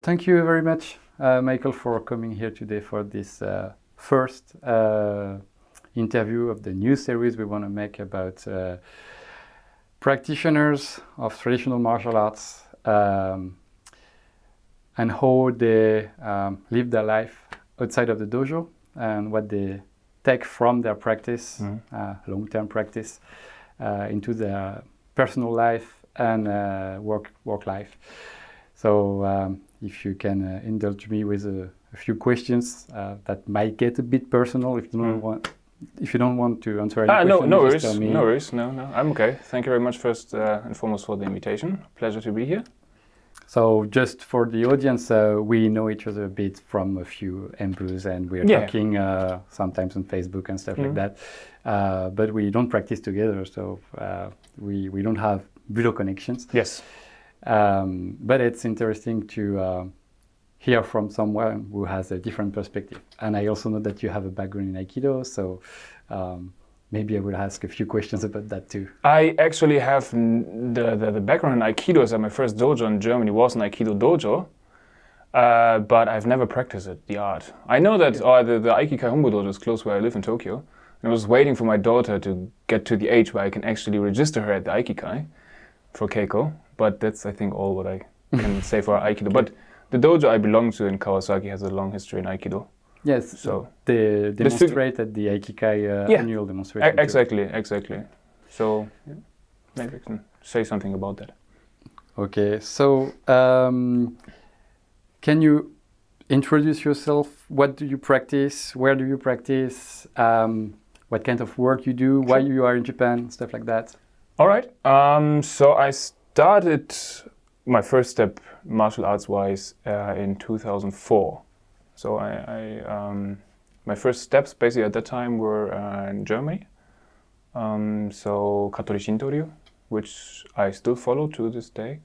Thank you very much, Michael, for coming here today for this first interview of the new series we want to make about practitioners of traditional martial arts and how they live their life outside of the dojo and what they take from their practice, long-term practice, into their personal life and work life. So if you can indulge me with a few questions that might get a bit personal, if you don't want to answer any questions, no just tell me. No worries, no, I'm okay. Thank you very much first and foremost for the invitation. Pleasure to be here. So just for the audience, we know each other a bit from a few embrews, and we're talking sometimes on Facebook and stuff like that. But we don't practice together, so we don't have Budo connections. Yes. But it's interesting to hear from someone who has a different perspective. And I also know that you have a background in Aikido, so maybe I will ask a few questions about that too. I actually have the background in Aikido, so my first dojo in Germany was an Aikido dojo, but I've never practiced it, the art. I know that the Aikikai Hombu dojo is close where I live in Tokyo, and I was waiting for my daughter to get to the age where I can actually register her at the Aikikai for Keiko, but that's, I think, all what I can say for Aikido. But the dojo I belong to in Kawasaki has a long history in Aikido. Yes, so they demonstrate at the Aikikai annual demonstration. Exactly. So maybe I can say something about that. Okay, so can you introduce yourself? What do you practice? Where do you practice? What kind of work you do? Why you are in Japan? Stuff like that. All right. So I started my first step martial arts wise in 2004. So my first steps basically at that time were in Germany. So Katori Shinto Ryu, which I still follow to this day.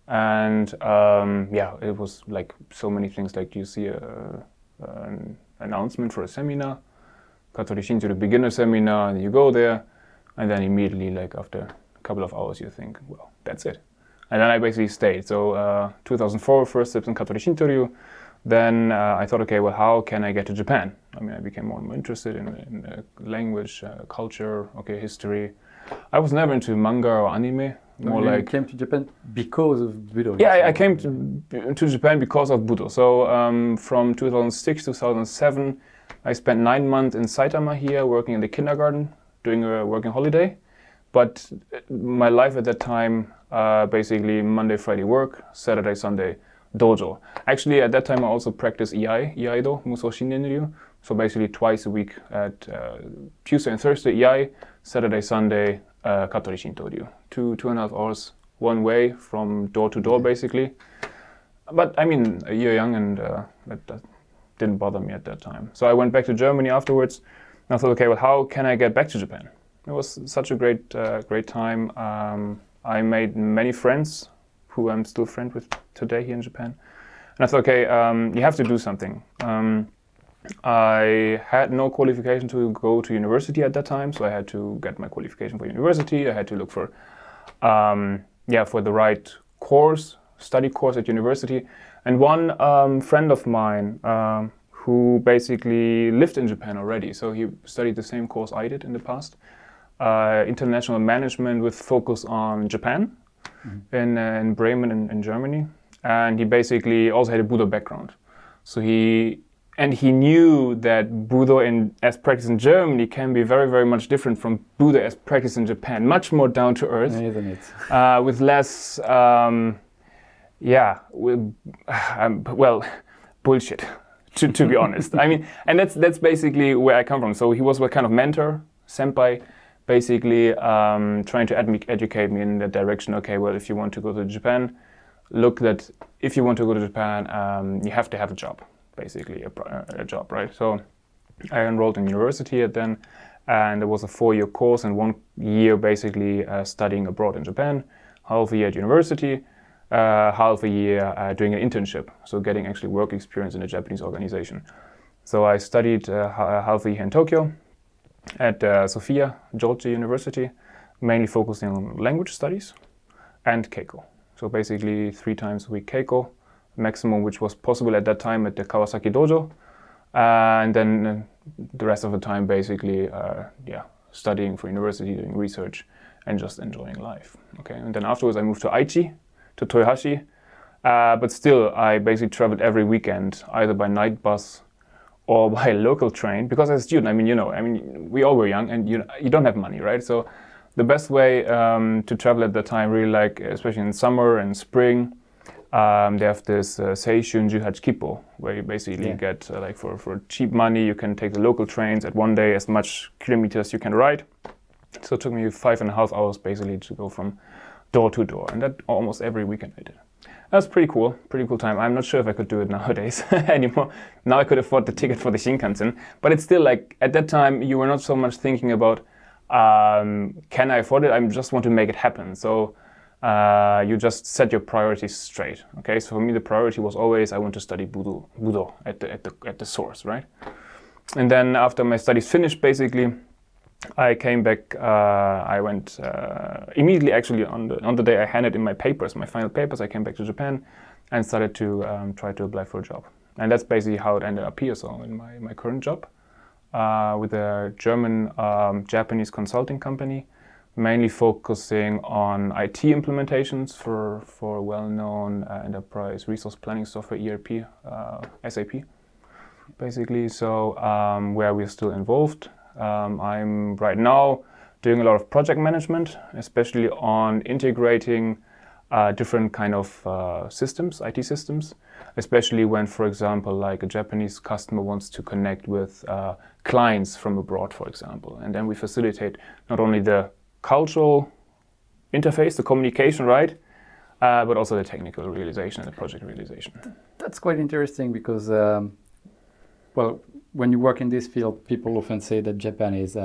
And it was like so many things, like you see an announcement for a seminar, Katori Shinto Ryu beginner seminar, and you go there, and then immediately, like after a couple of hours, you think, well, that's it. And then I basically stayed. So 2004, first steps in Katori Shinto Ryu. Then I thought, okay, well, how can I get to Japan? I mean, I became more and more interested in language, culture, history. I was never into manga or anime. You came to Japan because of Budo. Yeah, I came to Japan because of Budo. So from 2006 to 2007, I spent 9 months in Saitama here, working in the kindergarten, doing a working holiday. But my life at that time, basically Monday, Friday work, Saturday, Sunday dojo. Actually, at that time I also practiced Iaido, Musou Shinen Ryu. So basically twice a week at Tuesday and Thursday Iai, Saturday, Sunday Katori Shinto Ryu. 2.5 hours one way from door to door basically. But I mean, a year young, and that didn't bother me at that time. So I went back to Germany afterwards, and I thought, okay, well, how can I get back to Japan? It was such a great time. I made many friends who I'm still friends with today here in Japan. And I thought, okay, you have to do something. I had no qualification to go to university at that time, so I had to get my qualification for university. I had to look for the right study course at university. And one friend of mine who basically lived in Japan already, so he studied the same course I did in the past, international management with focus on Japan, in Bremen in Germany. And he basically also had a Budo background. So he knew that Budo as practiced in Germany can be very, very much different from Budo as practiced in Japan. Much more down to earth, isn't it? with less, bullshit. To be honest, I mean, and that's basically where I come from. So he was a kind of mentor, senpai, basically trying to educate me in that direction. Okay, well, if you want to go to Japan, look that if you want to go to Japan, you have to have a job. Basically a job, right? So I enrolled in university then, and there was a 4-year course and 1 year basically studying abroad in Japan, half a year at university, half a year doing an internship, so getting actually work experience in a Japanese organization. So I studied half a year in Tokyo at Sophia Jordy University, mainly focusing on language studies and Keiko. So basically 3 times a week Keiko, maximum which was possible at that time at the Kawasaki Dojo. And then the rest of the time basically, studying for university, doing research, and just enjoying life. Okay, and then afterwards I moved to Aichi, to Toyohashi. But still, I basically traveled every weekend, either by night bus or by local train. Because as a student, we all were young, and you don't have money, right? So the best way to travel at the time, really, like especially in summer and spring, they have this Seishunju Hachikippo, where you basically get for cheap money, you can take the local trains at one day as much kilometers you can ride. So it took me 5.5 hours basically to go from door to door, and that almost every weekend I did. That was pretty cool time. I'm not sure if I could do it nowadays anymore. Now I could afford the ticket for the Shinkansen, but it's still like at that time you were not so much thinking about can I afford it? I just want to make it happen. So you just set your priorities straight. Okay, so for me the priority was always I want to study Budo at the source, right? And then after my studies finished, basically, I came back. I went immediately. Actually, on the day I handed in my final papers, I came back to Japan and started to try to apply for a job. And that's basically how it ended up here. So in my current job with a German Japanese consulting company, mainly focusing on IT implementations for well-known enterprise resource planning software, ERP, SAP, basically. So where we're still involved. I'm right now doing a lot of project management, especially on integrating different kind of systems, IT systems, especially when, for example, like a Japanese customer wants to connect with clients from abroad, for example. And then we facilitate not only the cultural interface, the communication, right, but also the technical realization and the project realization. That's quite interesting because, when you work in this field, people often say that Japan is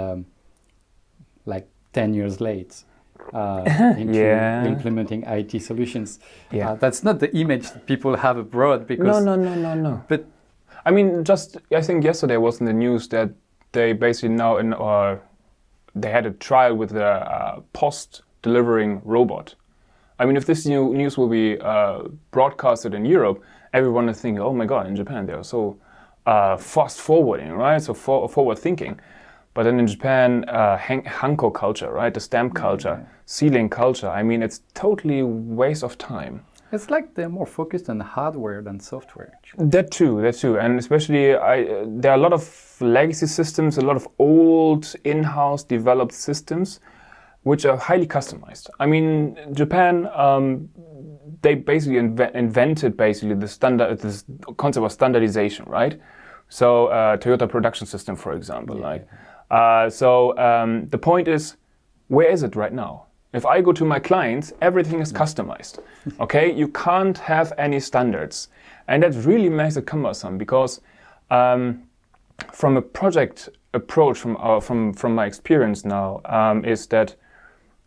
like 10 years late into implementing IT solutions. Yeah. That's not the image that people have abroad. Because No. But I mean, I think yesterday was in the news that they basically they had a trial with a post-delivering robot. I mean, if this news will be broadcasted in Europe, everyone is thinking, oh my God, in Japan they are so fast forwarding, right? So forward thinking. But then in Japan, Hanko culture, right? The stamp culture, sealing culture. I mean, it's totally waste of time. It's like they're more focused on hardware than software. That too. And especially, there are a lot of legacy systems, a lot of old in-house developed systems, which are highly customized. I mean, Japan, they basically invented basically this concept of standardization, right? So Toyota production system, for example, the point is, where is it right now? If I go to my clients, everything is customized. Okay, you can't have any standards, and that really makes it cumbersome because from a project approach, from my experience now, is that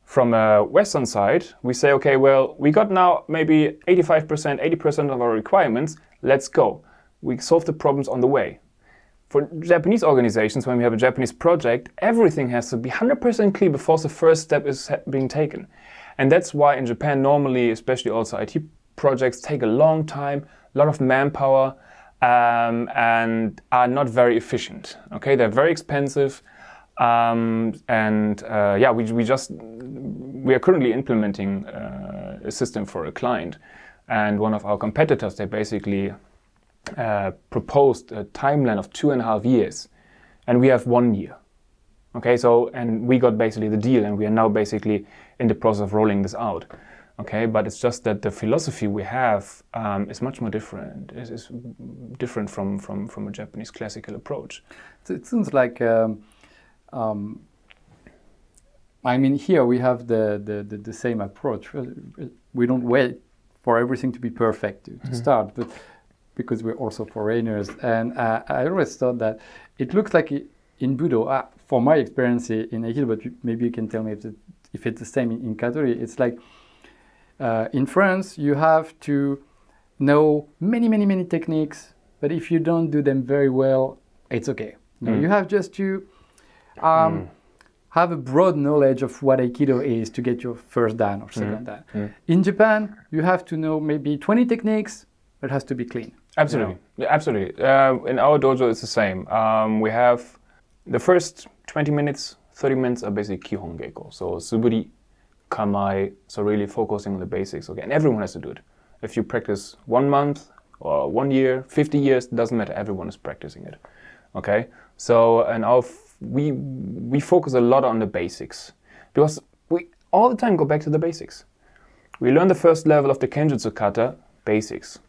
from a Western side, we say, okay, well, we got now maybe 85%, 80% of our requirements, let's go. We solve the problems on the way. For Japanese organizations, when we have a Japanese project, everything has to be 100% clear before the first step is being taken. And that's why in Japan, normally, especially also IT projects, take a long time, a lot of manpower, and are not very efficient. Okay, they're very expensive. We are currently implementing a system for a client, and one of our competitors, they basically proposed a timeline of 2.5 years, and we have 1 year. Okay, so, and we got basically the deal, and we are now basically in the process of rolling this out. Okay, but it's just that the philosophy we have is much more different. It's different from a Japanese classical approach. So it seems like I mean, here we have the same approach. We don't wait for everything to be perfect to start, but because we're also foreigners. And I always thought that it looks like in Budo, for my experience in Aikido, but maybe you can tell me if it's the same in Katori, it's like in France, you have to know many techniques, but if you don't do them very well, it's okay. No, you have just to have a broad knowledge of what Aikido is to get your first dan or second dan. In Japan, you have to know maybe 20 techniques, it has to be clean. Absolutely, yeah, absolutely. In our dojo, it's the same. We have the first 20 minutes, 30 minutes are basically Kihon Geiko. So Suburi, Kamai, so really focusing on the basics. Okay, and everyone has to do it. If you practice 1 month or 1 year, 50 years, it doesn't matter. Everyone is practicing it. Okay, so and we focus a lot on the basics because we all the time go back to the basics. We learn the first level of the Kenjutsu kata, basics.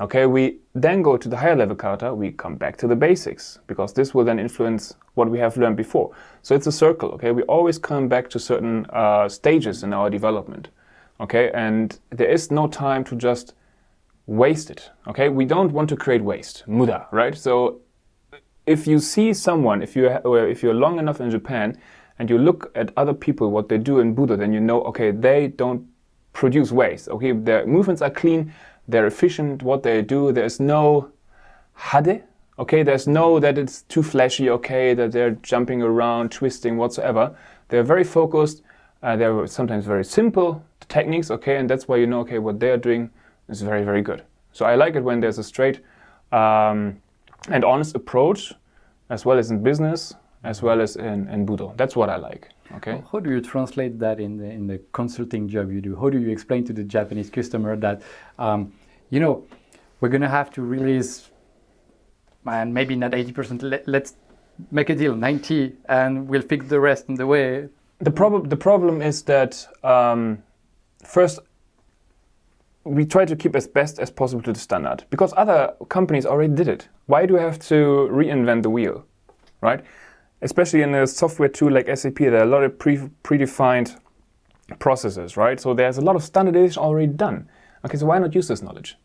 Okay, we then go to the higher level kata, we come back to the basics because this will then influence what we have learned before. So it's a circle, okay? We always come back to certain stages in our development, okay? And there is no time to just waste it, okay? We don't want to create waste, muda, right? So if you see someone, if you're long enough in Japan and you look at other people, what they do in Budo, then you know, okay, they don't produce waste, okay? Their movements are clean, they're efficient, what they do, there's no hade, okay? There's no that it's too flashy, okay, that they're jumping around, twisting, whatsoever. They're very focused, they're sometimes very simple techniques, okay? And that's why you know, okay, what they're doing is very, very good. So I like it when there's a straight and honest approach, as well as in business, as well as in Budo. That's what I like. Okay. How do you translate that in the consulting job you do? How do you explain to the Japanese customer that, we're going to have to release, and maybe not 80%, let's make a deal, 90, and we'll fix the rest in the way? The problem is that first, we try to keep as best as possible to the standard because other companies already did it. Why do I have to reinvent the wheel, right? Especially in a software tool like SAP, there are a lot of predefined processes, right? So there's a lot of standardization already done. Okay, so why not use this knowledge?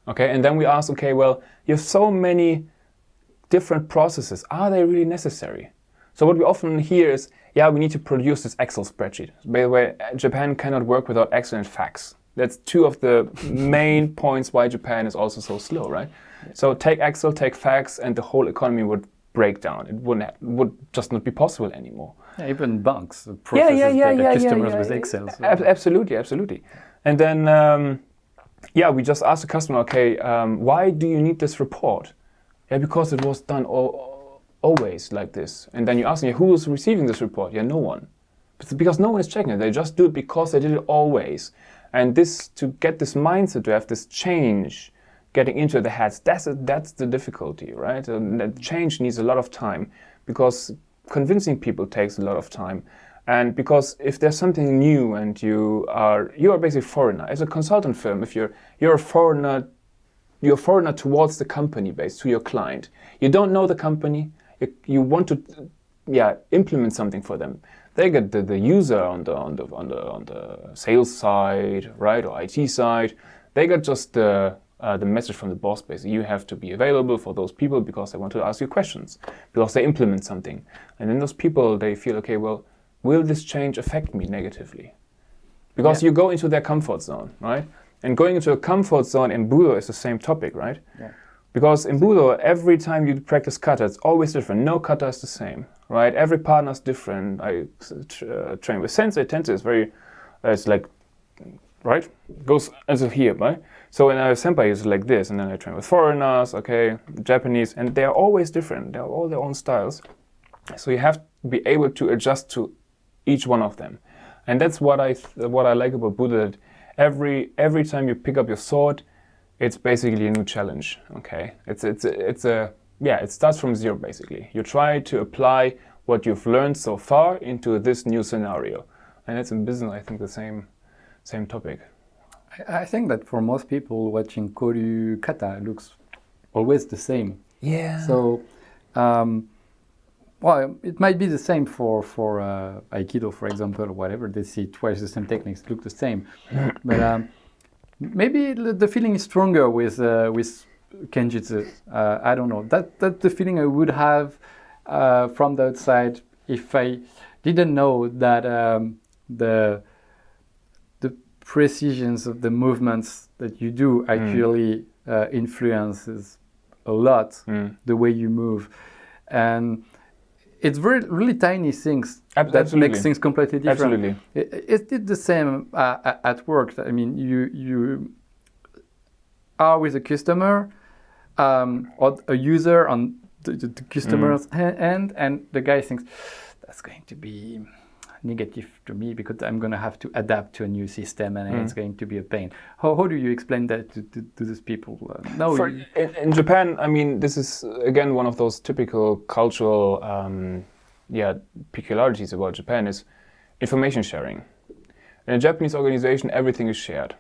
Okay, and then we ask, okay, well, you have so many different processes. Are they really necessary? So what we often hear is, yeah, we need to produce this Excel spreadsheet. By the way, Japan cannot work without Excel and facts. That's two of the main points why Japan is also so slow, right? So take Excel, take facts, and the whole economy would break down. It would just not be possible anymore. Yeah, even banks processes data customers with Excel. So. Absolutely. And then, we just ask the customer, okay, why do you need this report? Yeah, because it was done always like this. And then you ask me, who is receiving this report? Yeah, no one. Because no one is checking it. They just do it because they did it always. And this, to get this mindset, to have this change, getting into the heads, that's the difficulty, right? And that change needs a lot of time because convincing people takes a lot of time. And because if there's something new and you are basically foreigner, as a consultant firm, if you're a foreigner, you're a foreigner towards the company base, to your client. You don't know the company, you want to implement something for them. They get the user on the sales side, right, or IT side. They get just the message from the boss, basically. You have to be available for those people because they want to ask you questions, because they implement something. And then those people, they feel, okay, well, will this change affect me negatively? Because you go into their comfort zone, right? And going into a comfort zone in Budo is the same topic, right? Yeah. Because in Budo, every time you practice kata, it's always different. No kata is the same, right? Every partner is different. I train with sensei. Tensei is very, it's like, right? Goes as of here, right? So in a senpai is like this, and then I train with foreigners, okay, Japanese, and they are always different. They have all their own styles. So you have to be able to adjust to each one of them. And that's what I like about Budo, that every time you pick up your sword, it's basically a new challenge, okay? It starts from zero, basically. You try to apply what you've learned so far into this new scenario. And it's in business, I think, the same topic. I think that for most people watching Koryu kata looks always the same. Yeah. So, it might be the same for Aikido, for example, or whatever. They see twice the same techniques, look the same. But maybe the feeling is stronger with Kenjutsu. I don't know. That's the feeling I would have from the outside if I didn't know that the precisions of the movements that you do actually influences a lot the way you move. And it's really tiny things that make things completely different. Absolutely. It's the same at work. I mean, are with a customer or a user on the customer's end, and the guy thinks that's going to be negative to me because I'm going to have to adapt to a new system, and it's going to be a pain. How do you explain that to these people? In Japan, I mean, this is again one of those typical cultural peculiarities about Japan is information sharing. In a Japanese organization, everything is shared.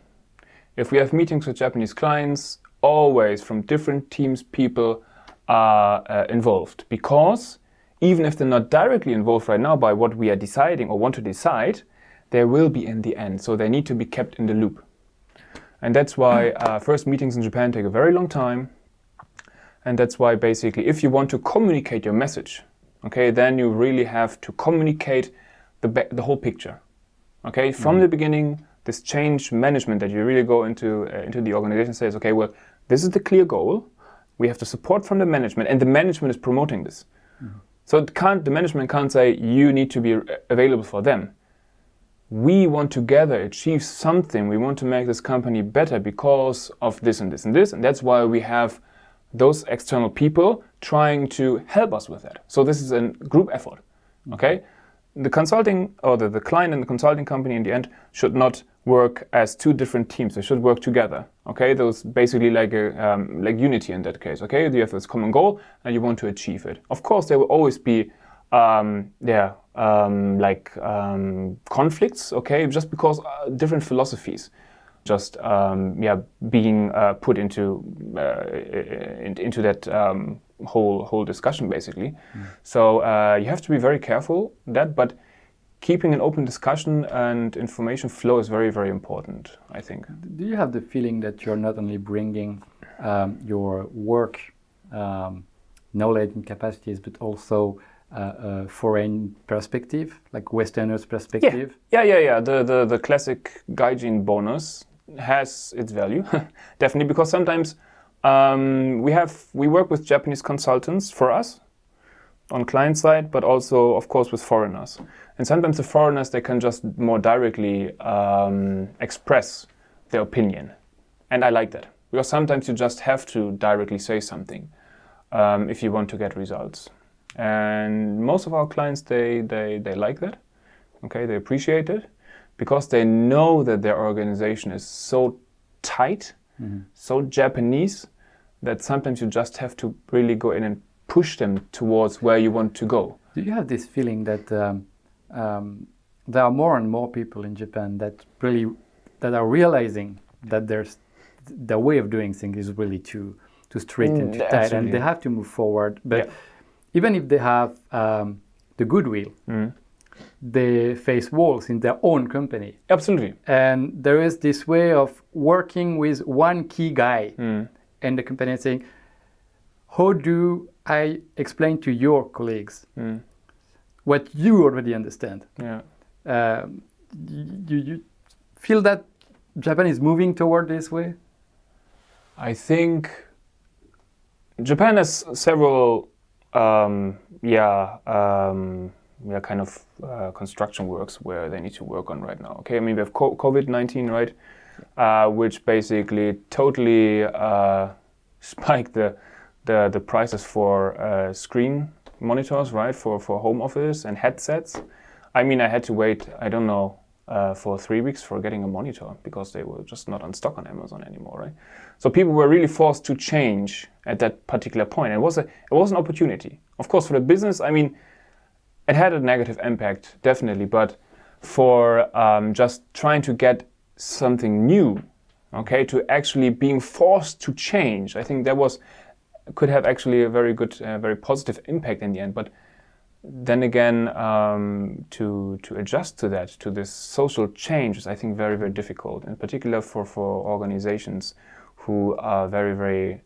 If we have meetings with Japanese clients, always from different teams, people are involved, because even if they're not directly involved right now by what we are deciding or want to decide, they will be in the end. So they need to be kept in the loop. And that's why first meetings in Japan take a very long time. And that's why basically if you want to communicate your message, okay, then you really have to communicate the whole picture. Okay, from the beginning, this change management that you really go into the organization says, okay, well, this is the clear goal. We have the support from the management, and the management is promoting this. So the management can't say you need to be available for them. We want together achieve something. We want to make this company better because of this and this and this, and that's why we have those external people trying to help us with that. So this is a group effort. Okay, the consulting or the client and the consulting company in the end should not work as two different teams. They should work together. Okay, those basically like unity in that case. Okay, you have this common goal and you want to achieve it. Of course, there will always be conflicts. Okay, just because different philosophies just being put into that whole discussion basically. So you have to be very careful but keeping an open discussion and information flow is very, very important, I think. Do you have the feeling that you're not only bringing your work knowledge and capacities, but also a foreign perspective, like Westerners' perspective? Yeah. The classic gaijin bonus has its value, definitely, because sometimes we work with Japanese consultants for us on client side, but also, of course, with foreigners. And sometimes the foreigners, they can just more directly express their opinion. And I like that, because sometimes you just have to directly say something if you want to get results. And most of our clients, they like that. Okay, they appreciate it, because they know that their organization is so tight, so Japanese, that sometimes you just have to really go in and push them towards where you want to go. Do you have this feeling that there are more and more people in Japan that are realizing that their way of doing things is really too strict and too tight, absolutely. and they have to move forward? But even if they have the goodwill, they face walls in their own company. Absolutely. And there is this way of working with one key guy and the company is saying, how do I explain to your colleagues what you already understand? Yeah. You feel that Japan is moving toward this way? I think Japan has several construction works where they need to work on right now. Okay, I mean, we have COVID-19, right, which basically totally spiked the prices for screen monitors, right, for home office and headsets. I mean, I had to wait, I don't know, for 3 weeks for getting a monitor because they were just not on stock on Amazon anymore, right? So people were really forced to change at that particular point. It was an opportunity. Of course, for the business, I mean, it had a negative impact, definitely, but for just trying to get something new, okay, to actually being forced to change, I think that could have actually a very good, very positive impact in the end. But then again, to adjust to that, to this social change is, I think, very, very difficult, in particular for organizations who are very, very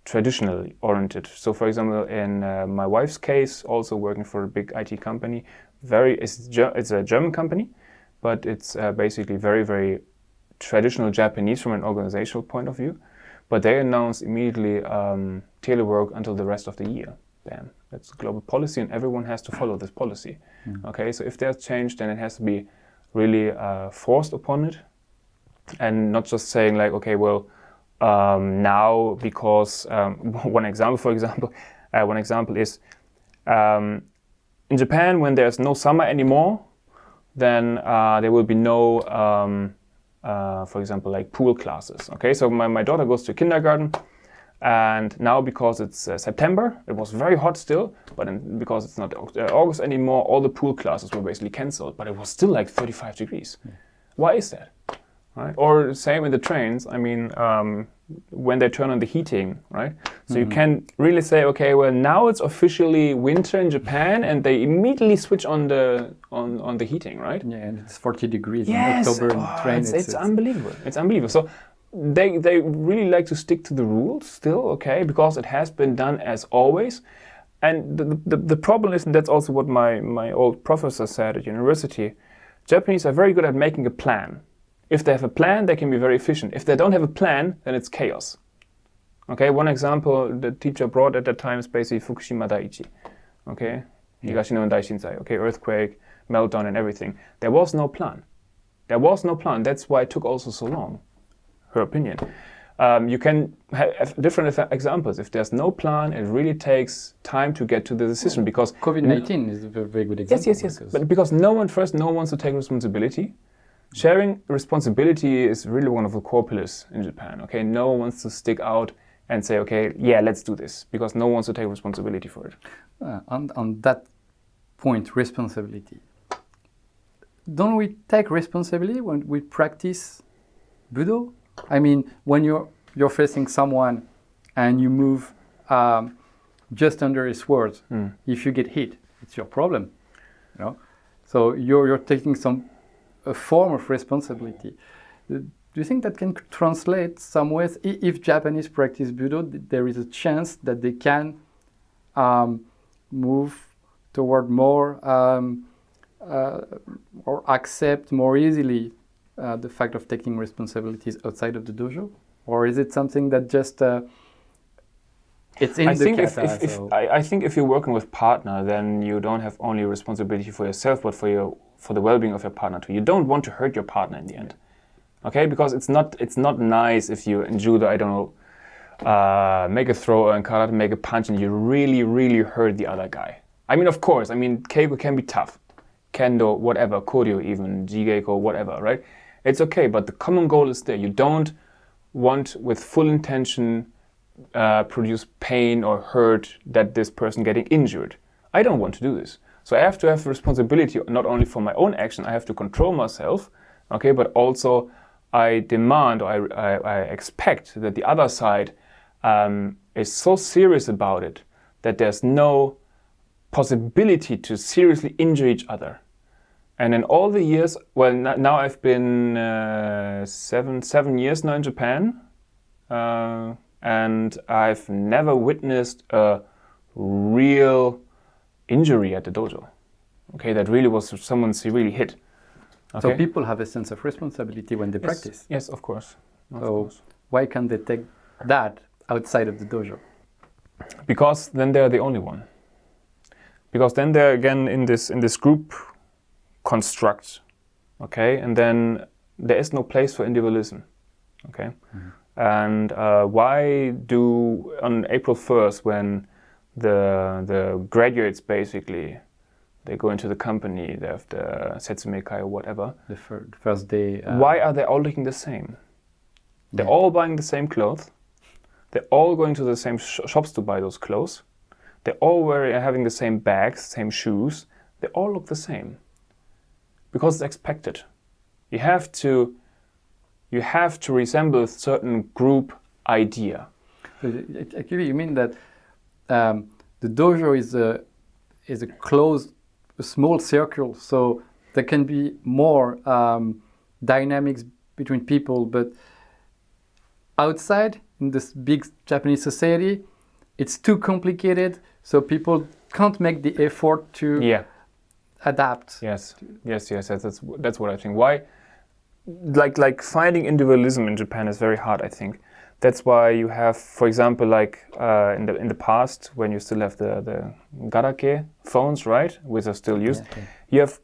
traditionally oriented. So, for example, in my wife's case, also working for a big IT company, it's a German company, but it's basically very, very traditional Japanese from an organizational point of view. But they announced immediately telework until the rest of the year. Bam. That's a global policy, and everyone has to follow this policy. Okay, so if there's change, then it has to be really forced upon it, and not just saying like, okay, well, now because one example is in Japan, when there's no summer anymore, then there will be no, for example, like pool classes. Okay, so my daughter goes to kindergarten, and now because it's September, it was very hot still, but because it's not August anymore, all the pool classes were basically cancelled, but it was still like 35 degrees. Yeah. Why is that? Right? Or same in the trains, I mean, when they turn on the heating, right? So you can really say, okay, well, now it's officially winter in Japan, and they immediately switch on the heating, right? Yeah, and it's 40 degrees in yes. October in the train. It's unbelievable. It's unbelievable. So they really like to stick to the rules still, okay, because it has been done as always. And the problem is, and that's also what my old professor said at university, Japanese are very good at making a plan. If they have a plan, they can be very efficient. If they don't have a plan, then it's chaos. Okay, one example the teacher brought at that time is basically Fukushima Daiichi. Okay, Higashino Daishinsai. Okay, earthquake, meltdown, and everything. There was no plan. There was no plan. That's why it took also so long. Her opinion. You can have different examples. If there's no plan, it really takes time to get to the decision because COVID-19 is a very good example. Yes. But because no one wants to take responsibility. Sharing responsibility is really one of the core pillars in Japan. Okay, no one wants to stick out and say, okay, yeah, let's do this, because no one wants to take responsibility for it. On that point, responsibility. Don't we take responsibility when we practice Budo? I mean, when you're facing someone and you move just under his sword, if you get hit, it's your problem. You know, so you're taking a form of responsibility. Do you think that can translate some ways? If Japanese practice Budo, there is a chance that they can move toward more or accept more easily the fact of taking responsibilities outside of the dojo? Or is it something that just it's in the kata? I think if you're working with partner, then you don't have only responsibility for yourself, but for the well-being of your partner too. You don't want to hurt your partner in the end, okay? Because it's not nice if you in judo, I don't know, make a throw, or in karate make a punch, and you really hurt the other guy. I mean, of course, keiko can be tough, kendo, whatever, koryo even, jigeko, whatever, right? It's okay, but the common goal is there. You don't want with full intention produce pain or hurt that this person getting injured. I don't want to do this. So I have to have responsibility not only for my own action, I have to control myself, okay, but also I demand or I expect that the other side is so serious about it that there's no possibility to seriously injure each other. And in all the years, well, now I've been 7 years now in Japan, and I've never witnessed a real injury at the dojo. Okay, that really was someone's really hit. Okay? So people have a sense of responsibility when they practice. Yes, of course. Why can't they take that outside of the dojo? Because then they're the only one. Because then they're again in this group construct, okay, and then there is no place for individualism, okay. And why do on April 1st, when the graduates basically they go into the company, they have the setsumekai or whatever, the first day, why are they all looking the same? They're all buying the same clothes, they're all going to the same shops to buy those clothes, they're all having the same bags, same shoes, they all look the same. Because it's expected. You have to resemble a certain group idea. Actually, you mean that the dojo is a closed, a small circle, so there can be more dynamics between people, but outside in this big Japanese society, it's too complicated, so people can't make the effort to adapt. Yes. That's what I think. Why? Like finding individualism in Japan is very hard, I think. That's why you have, for example, like in the past, when you still have the garake phones, right, which are still used, you have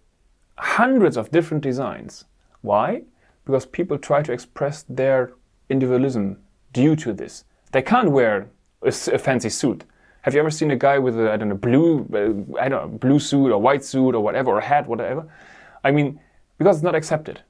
hundreds of different designs. Why? Because people try to express their individualism due to this. They can't wear a fancy suit. Have you ever seen a guy with a blue suit or white suit or whatever, or a hat, whatever? I mean, because it's not accepted,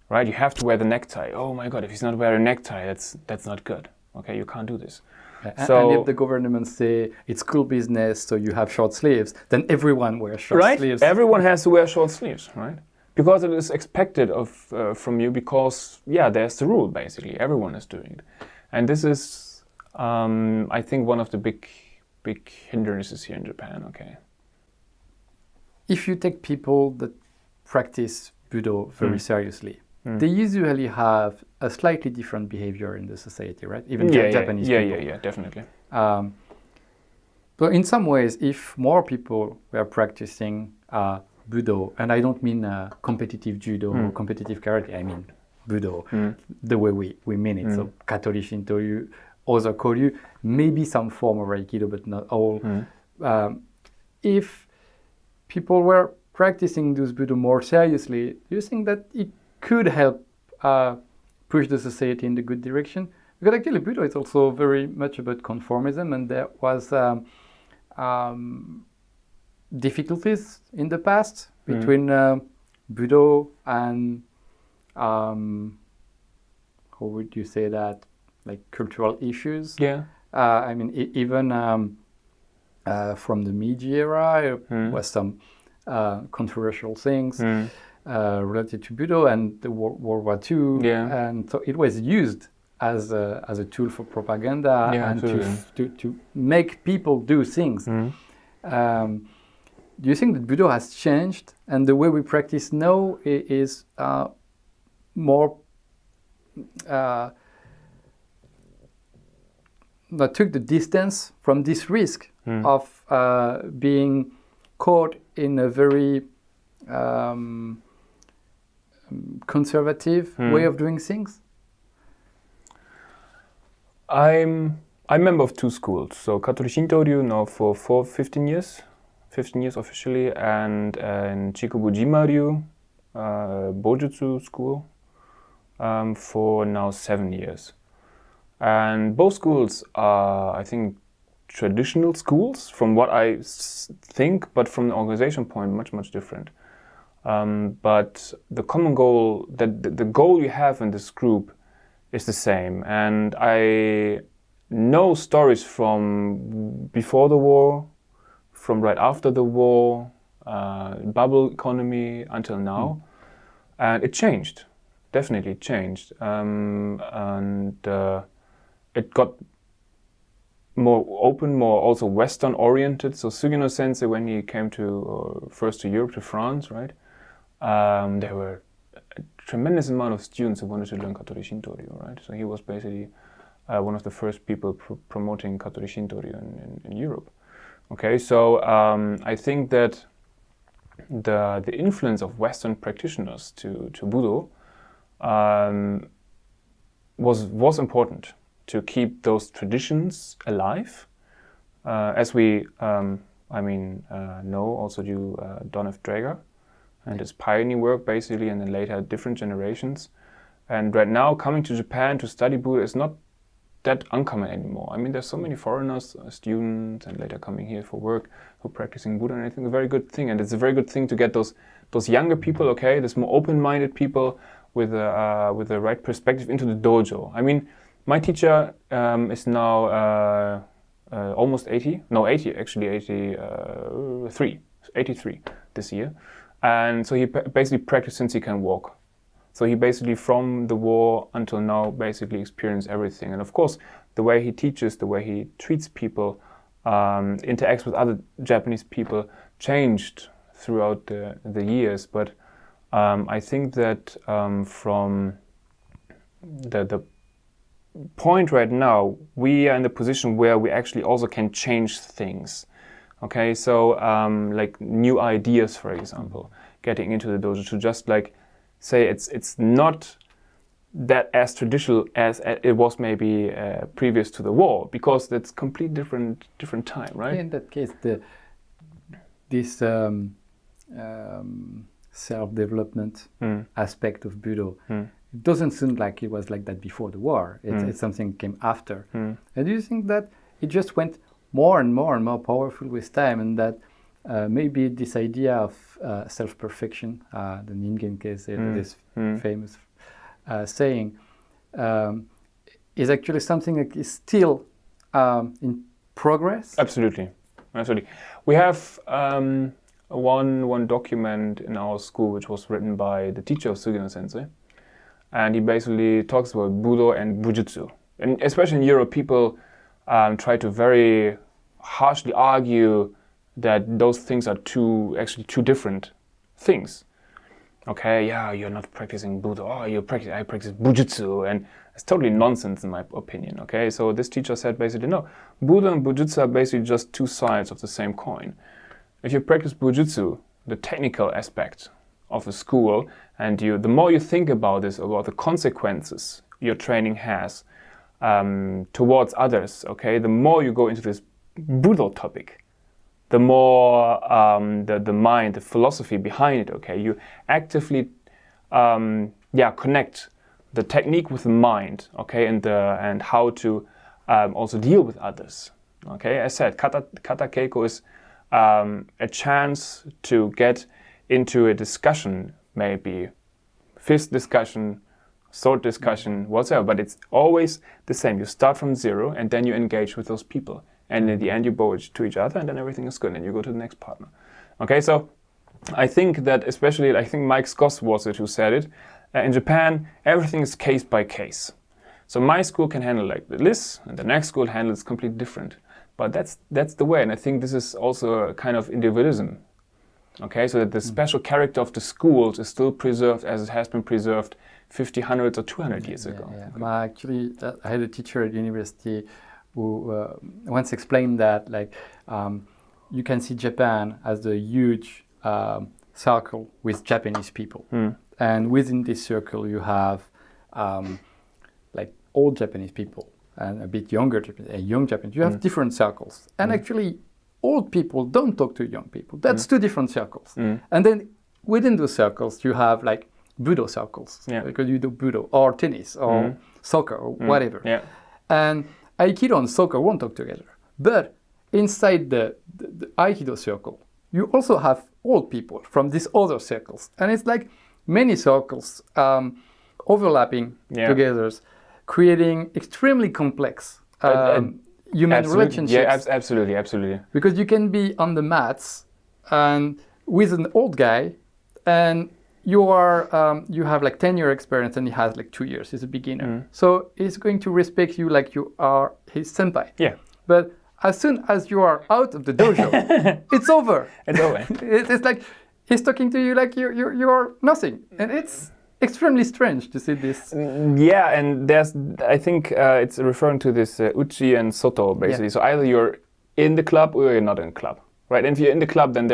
right? You have to wear the necktie. Oh my God, if he's not wearing a necktie, that's not good. Okay, you can't do this. And if the government say it's cool business, so you have short sleeves, then everyone wears short sleeves. Right? Everyone has to wear short sleeves, right? Because it is expected from you, because, there's the rule, basically. Everyone is doing it. And this is, I think, one of the big hindrances here in Japan, okay? If you take people that practice Budo very seriously, they usually have a slightly different behavior in the society, right? Even Japanese people. Yeah, definitely. So in some ways, if more people were practicing Budo, and I don't mean competitive judo or competitive karate, I mean Budo, the way we mean it. So Katori Shinto Ryu, other Koryu, maybe some form of Aikido, but not all. If people were practicing those Budo more seriously, do you think that it could help push the society in the good direction? Because actually Budo is also very much about conformism, and there was difficulties in the past between Budo and how would you say that, like cultural issues. I mean, even from the Meiji era, there was some controversial things related to Budo and the World War II, and so it was used as a tool for propaganda and to make people do things. Do you think that Budo has changed, and the way we practice now is more that took the distance from this risk of being caught in a very conservative way of doing things? I'm a member of two schools. So Katori Shinto Ryu now for 15 years officially, and in Chikubujima Ryu, Bojutsu school, for now 7 years. And both schools are, I think, traditional schools from what I think, but from the organization point, much different. But the common goal, the goal you have in this group is the same. And I know stories from before the war, from right after the war, bubble economy until now. And it changed, definitely changed. It got more open, more also Western oriented. So Sugino Sensei, when he came first to Europe, to France, right? There were a tremendous amount of students who wanted to learn Katori Shinto Ryu, right? So he was basically one of the first people promoting Katori Shinto Ryu in Europe. Okay, so I think that the influence of Western practitioners to Budo was important to keep those traditions alive, as we know also due Don F. Draeger and his pioneer work basically, and then later different generations. And right now coming to Japan to study Budo is not that uncommon anymore. I mean, there's so many foreigners, students, and later coming here for work who are practicing Budo, and I think it's a very good thing. And it's a very good thing to get those younger people, okay, those more open-minded people with the right perspective into the dojo. I mean, my teacher is now almost 80. No, 80 actually, 83 this year. And so he basically practiced since he can walk. So he basically, from the war until now, basically experienced everything. And of course, the way he teaches, the way he treats people, interacts with other Japanese people, changed throughout the years. But I think that from the point right now, we are in the position where we actually also can change things. Okay, so like new ideas, for example, getting into the dojo to just like say it's not that as traditional as it was maybe previous to the war, because that's completely different time, right? In that case, this self-development aspect of Budo it doesn't seem like it was like that before the war. It's something that came after. And do you think that it just went more and more and more powerful with time, and that maybe this idea of self-perfection, the Ningen case, this famous saying, is actually something that is still in progress? Absolutely. We have one document in our school which was written by the teacher of Sugino Sensei, and he basically talks about Budo and Bojutsu. And especially in Europe, people try to very harshly argue that those things are two different things. Okay, yeah, you're not practicing Budo. Oh, I practice Bujutsu, and it's totally nonsense in my opinion. Okay, so this teacher said basically, no, Budo and Bujutsu are basically just two sides of the same coin. If you practice Bujutsu, the technical aspect of a school, and the more you think about this, about the consequences your training has towards others, okay, the more you go into this Budo topic, the more the mind, the philosophy behind it, okay, you actively connect the technique with the mind, okay, and how to also deal with others, okay. As I said, kata keiko is a chance to get into a discussion, maybe fist discussion, sword discussion, whatever, but it's always the same. You start from zero and then you engage with those people. And in the end, you bow to each other, and then everything is good, and you go to the next partner. Okay, so I think that especially, I think Mike Skoss was it who said it. In Japan, everything is case by case. So my school can handle like this, and the next school handles completely different. But that's the way, and I think this is also a kind of individualism. Okay, so that the special character of the schools is still preserved as it has been preserved 50, 100, or 200 years ago. Yeah. Actually, I had a teacher at university who once explained that you can see Japan as a huge circle with Japanese people. And within this circle you have old Japanese people and a bit younger Japanese, young Japanese. You have different circles. And actually old people don't talk to young people. That's two different circles. And then within those circles you have like Budo circles, because you do Budo or tennis or soccer or whatever. And Aikido and soccer won't talk together. But inside the Aikido circle, you also have old people from these other circles. And it's like many circles overlapping together, creating extremely complex human relationships. Yeah, absolutely. Because you can be on the mats and with an old guy, and you have like 10-year experience and he has like 2 years. He's a beginner. So he's going to respect you like you are his senpai. Yeah. But as soon as you are out of the dojo, it's over. It's over. It's like he's talking to you like you're nothing. And it's extremely strange to see this. Yeah, and I think it's referring to this uchi and soto basically. So either you're in the club or you're not in the club, right? And if you're in the club, then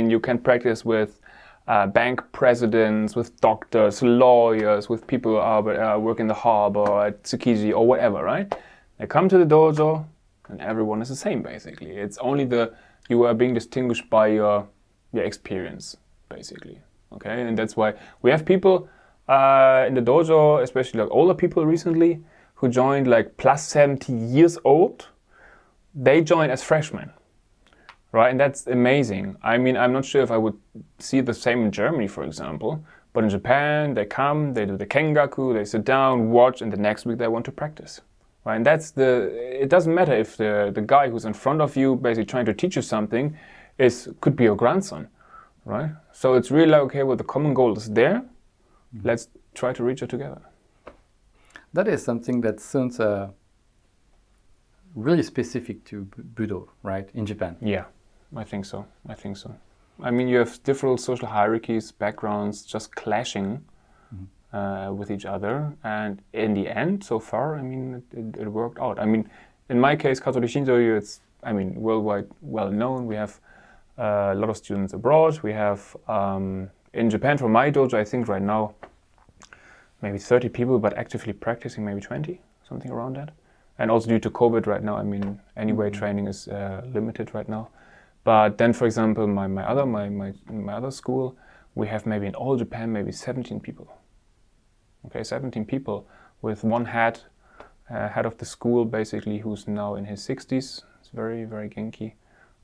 you can practice with bank presidents, with doctors, lawyers, with people who work in the harbor, at Tsukiji, or whatever, right? They come to the dojo, and everyone is the same, basically. It's only you are being distinguished by your experience, basically, okay? And that's why we have people in the dojo, especially like older people recently, who joined like plus 70 years old. They joined as freshmen. Right, and that's amazing. I mean, I'm not sure if I would see the same in Germany, for example, but in Japan, they come, they do the kengaku, they sit down, watch, and the next week they want to practice. Right, and it doesn't matter if the guy who's in front of you, basically trying to teach you something, could be your grandson, right? So it's really like, okay, well, the common goal is there. Let's try to reach it together. That is something that sounds really specific to Budo, right, in Japan. Yeah. I think so. I mean, you have different social hierarchies, backgrounds just clashing with each other. And in the end, so far, I mean, it worked out. I mean, in my case, Katori Shinto Ryu, it's, I mean, worldwide well known. We have a lot of students abroad. We have, in Japan, for my dojo, I think right now, maybe 30 people, but actively practicing maybe 20, something around that. And also due to COVID right now, I mean, anyway, training is limited right now. But then, for example, my other school, we have maybe in all Japan maybe 17 people. Okay, 17 people with one head of the school, basically, who's now in his 60s. It's very, very genki.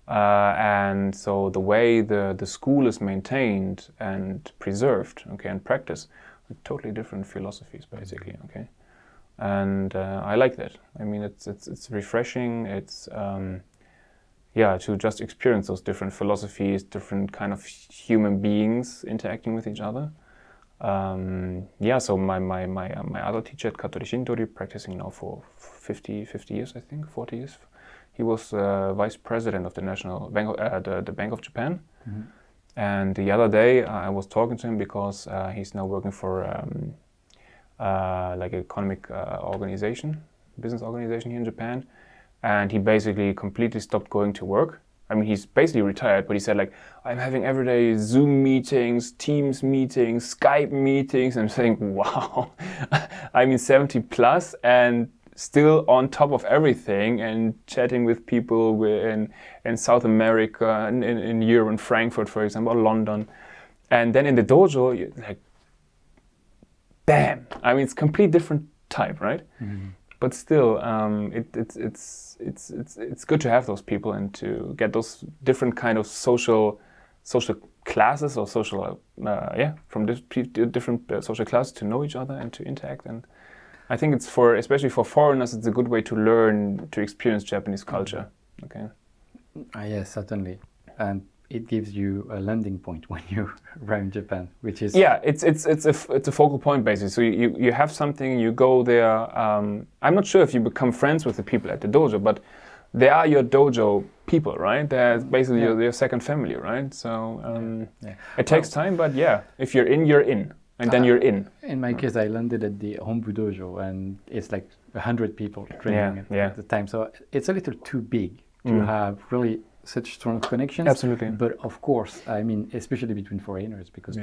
And so the way the school is maintained and preserved, okay, and practiced, are totally different philosophies, basically, okay. And I like that. I mean, it's refreshing. It's to just experience those different philosophies, different kind of human beings interacting with each other. So my other teacher at Katori Shinto Ryu, practicing now for 50 years, I think, 40 years. He was vice president of the National Bank, the Bank of Japan. Mm-hmm. And the other day I was talking to him because he's now working for like an economic organization, business organization here in Japan. And he basically completely stopped going to work. I mean, he's basically retired, but he said, like, I'm having everyday Zoom meetings, Teams meetings, Skype meetings. And I'm saying, wow, I mean, 70 plus and still on top of everything and chatting with people in South America, in Europe, in Frankfurt, for example, or London. And then in the dojo, you're like, damn. I mean, it's a complete different type, right? Mm-hmm. But still, it's good to have those people and to get those different kind of social classes or social from different social classes to know each other and to interact. And I think it's especially for foreigners, it's a good way to learn to experience Japanese culture. Okay. Yes, certainly, and it gives you a landing point when you arrive in Japan, which is it's a focal point basically. So you have something, you go there. I'm not sure if you become friends with the people at the dojo, but they are your dojo people, right? They're basically your second family, right? So it takes time, but if you're in, you're in, and then you're in. In my case, I landed at the Hombu dojo, and it's like 100 people training at the time, so it's a little too big to have really such strong connections. Absolutely. But of course, I mean, especially between foreigners, because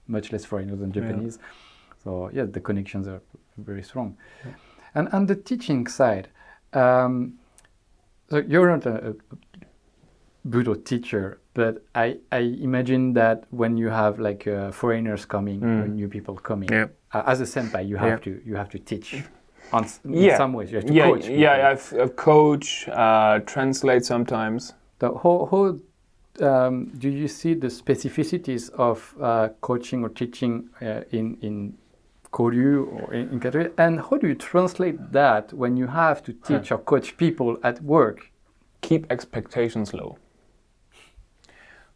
much less foreigners than Japanese. Yeah. So the connections are very strong. Yeah. And on the teaching side, so you're not a Budo teacher, but I imagine that when you have like foreigners coming, or new people coming, as a senpai, you have to teach. In some ways, you have to coach people. I've coach, translate sometimes. So how do you see the specificities of coaching or teaching in Koryu or in Katori? And how do you translate that when you have to teach or coach people at work? Keep expectations low.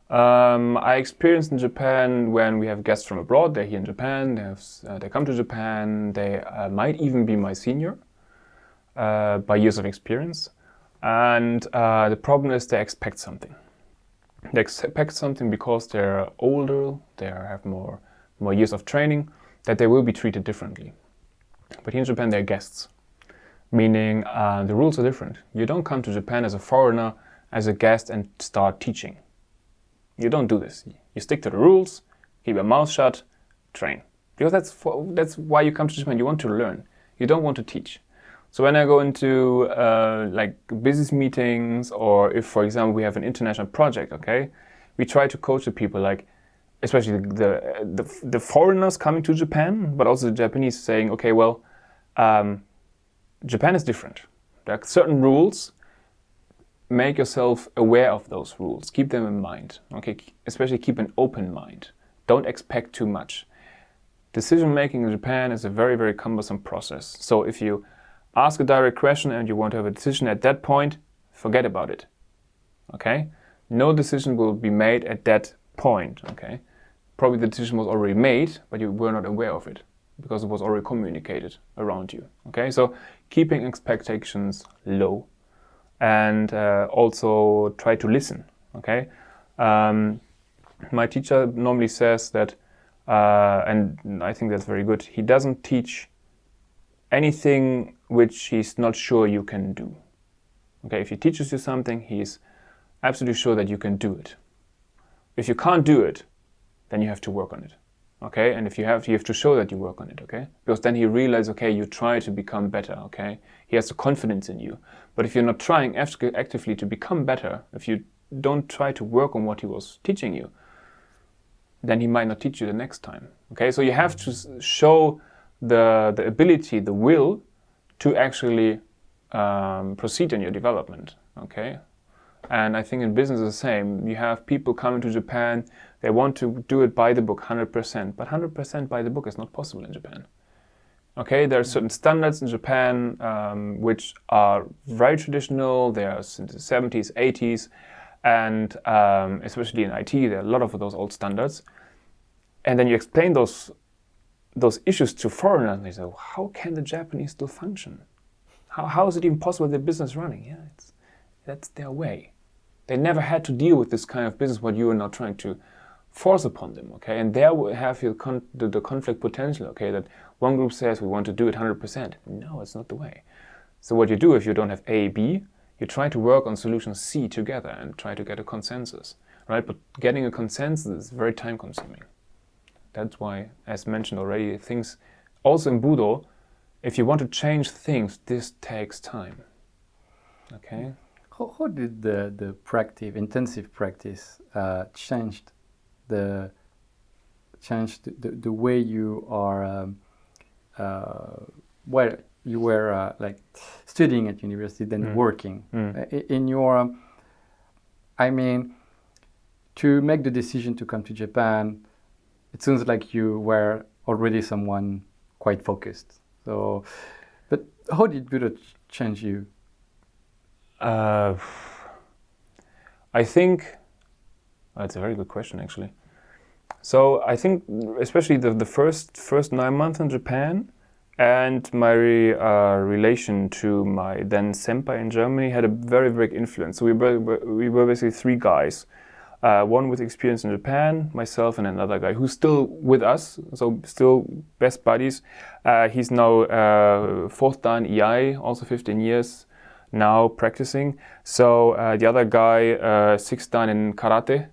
I experienced in Japan when we have guests from abroad, they're here in Japan, they come to Japan, they might even be my senior by years of experience. And the problem is they expect something. They expect something because they're older, they have more years of training, that they will be treated differently. But here in Japan, they're guests, meaning the rules are different. You don't come to Japan as a foreigner, as a guest, and start teaching. You don't do this. You stick to the rules, keep your mouth shut, train. Because that's why you come to Japan. You want to learn. You don't want to teach. So when I go into like business meetings, or if, for example, we have an international project, okay, we try to coach the people, like especially the foreigners coming to Japan, but also the Japanese saying, okay, well, Japan is different. There are certain rules. Make yourself aware of those rules. Keep them in mind. Okay, especially keep an open mind. Don't expect too much. Decision making in Japan is a very, very cumbersome process. So if you ask a direct question and you want to have a decision at that point, forget about it. Okay? No decision will be made at that point. Okay? Probably the decision was already made, but you were not aware of it because it was already communicated around you. Okay? So keeping expectations low. And also try to listen, okay? My teacher normally says that, and I think that's very good, he doesn't teach anything which he's not sure you can do. Okay, if he teaches you something, he's absolutely sure that you can do it. If you can't do it, then you have to work on it. Okay, and if you have to show that you work on it, okay? Because then he realizes, okay, you try to become better, okay? He has the confidence in you. But if you're not trying actively to become better, if you don't try to work on what he was teaching you, then he might not teach you the next time, okay? So you have to show the ability, the will to actually proceed in your development. Okay, and I think in business is the same. You have people coming to Japan, they want to do it by the book 100%, but 100% by the book is not possible in Japan. Okay, there are certain standards in Japan which are very traditional. They are since the 70s, 80s, and especially in IT, there are a lot of those old standards. And then you explain those issues to foreigners, and they say, how can the Japanese still function? How is it even possible their business running? Yeah, that's their way. They never had to deal with this kind of business, what you are now trying to force upon them, okay? And there we have the conflict potential, okay? That one group says we want to do it 100%. No, it's not the way. So what you do if you don't have A, B, you try to work on solution C together and try to get a consensus, right? But getting a consensus is very time consuming. That's why, as mentioned already, things, also in Budo, if you want to change things, this takes time, okay? How did the intensive practice change the way you are well, you were like studying at university, then working in your I mean, to make the decision to come to Japan, it seems like you were already someone quite focused. So, but how did Budo change you? I think that's a very good question, actually. So I think especially the first 9 months in Japan and my relation to my then senpai in Germany had a very big influence. So we were basically three guys. One with experience in Japan, myself, and another guy who's still with us, so still best buddies. He's now 4th dan EI, also 15 years now practicing. So the other guy 6th dan in karate,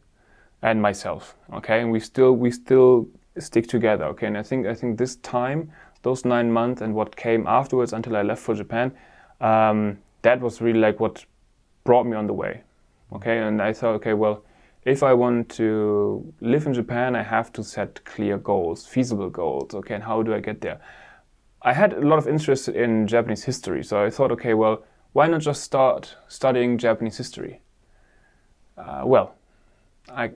and myself. Okay, and we still stick together. Okay, and I think this time, those 9 months and what came afterwards until I left for Japan, that was really like what brought me on the way. Okay, and I thought, okay, well, if I want to live in Japan, I have to set clear goals, feasible goals. Okay, and how do I get there? I had a lot of interest in Japanese history, so I thought, okay, well, why not just start studying Japanese history? Well, I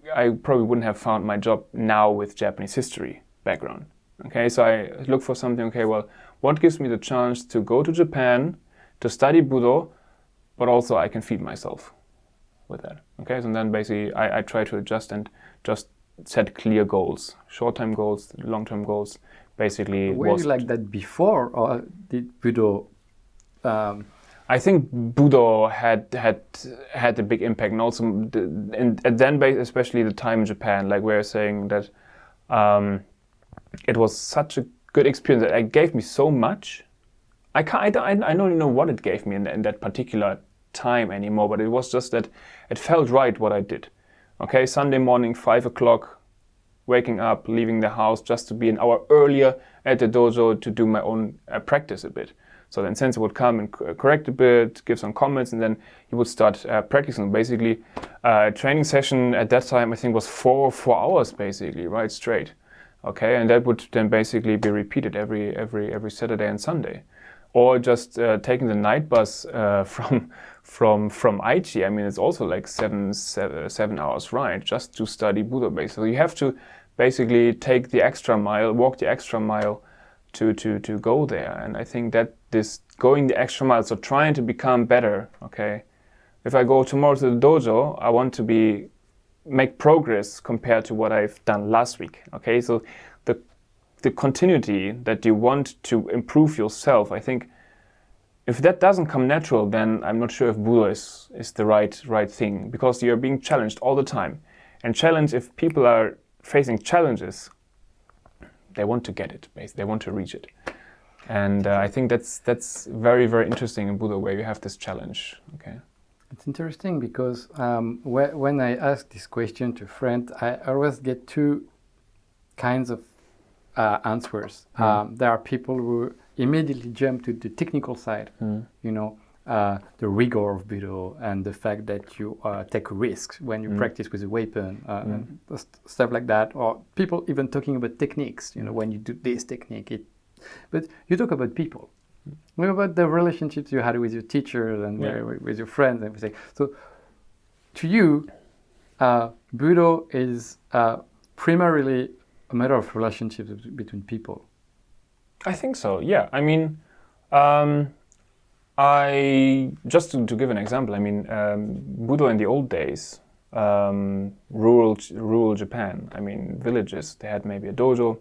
probably wouldn't have found my job now with Japanese history background. Okay, so I looked for something, okay, well, what gives me the chance to go to Japan, to study Budo, but also I can feed myself with that. Okay, so then basically I try to adjust and just set clear goals, short-term goals, long-term goals, basically. Were you like that before, or did Budo... I think Budo had a big impact, and also and then especially the time in Japan, like we were saying that it was such a good experience that it gave me so much. I don't even know what it gave me in that particular time anymore, but it was just that it felt right what I did. Okay, Sunday morning, 5 o'clock, waking up, leaving the house just to be an hour earlier at the dojo to do my own practice a bit. So then Sensei would come and correct a bit, give some comments, and then he would start practicing. Basically, training session at that time I think was 4 hours basically, right, straight. Okay, and that would then basically be repeated every Saturday and Sunday, or just taking the night bus from Aichi. I mean, it's also like 7 hours ride just to study Budo base. So you have to basically take the extra mile, walk the extra mile to go there. And I think that this going the extra mile, so trying to become better, okay? If I go tomorrow to the dojo, I want to make progress compared to what I've done last week, okay? So the continuity that you want to improve yourself, I think if that doesn't come natural, then I'm not sure if Budo is the right thing, because you're being challenged all the time. And if people are facing challenges, they want to get it, basically. They want to reach it. And I think that's very, very interesting in Budo, where you have this challenge. Okay. It's interesting because when I ask this question to friends, I always get two kinds of answers. There are people who immediately jump to the technical side, you know, the rigor of Budo and the fact that you take risks when you practice with a weapon, and stuff like that. Or people even talking about techniques, you know, when you do this technique, But you talk about people. What about the relationships you had with your teachers and with your friends and everything? So, to you, Budo is primarily a matter of relationships between people. I think so. Yeah. I mean, I just to give an example. I mean, Budo in the old days, rural Japan. I mean, villages. They had maybe a dojo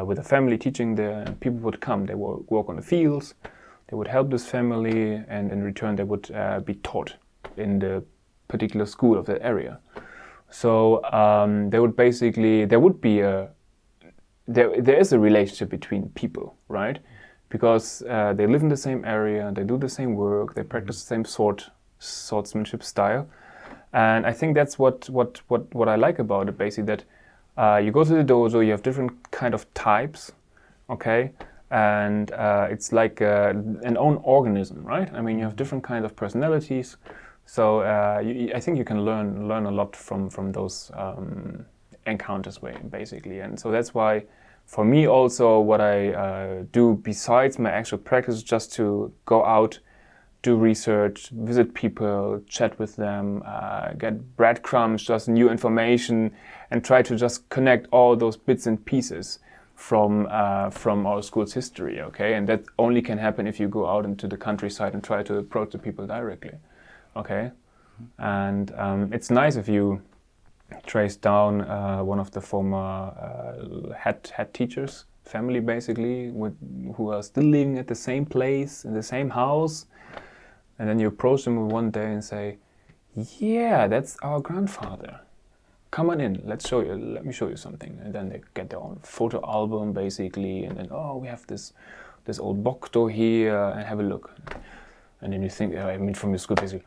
with a family teaching there, and people would come. They would work on the fields. They would help this family, and in return, they would be taught in the particular school of that area. So there is a relationship between people, right? Because they live in the same area, they do the same work, they practice the same swordsmanship style, and I think that's what I like about it. Basically, that you go to the dojo, you have different kind of types, okay, and it's like an own organism, right? I mean, you have different kind of personalities. So I think you can learn a lot from those encounters, basically, and so that's why, for me, also what I do besides my actual practice is just to go out, do research, visit people, chat with them, get breadcrumbs, just new information, and try to just connect all those bits and pieces from our school's history. Okay, and that only can happen if you go out into the countryside and try to approach the people directly. Okay, and it's nice if you trace down one of the former head teachers' family, basically, who are still living at the same place, in the same house, and then you approach them one day and say, yeah, that's our grandfather. Come on in, let me show you something. And then they get their own photo album, basically, and then, oh, we have this old Bokdo here, and have a look. And then you think, I mean, from your school, basically,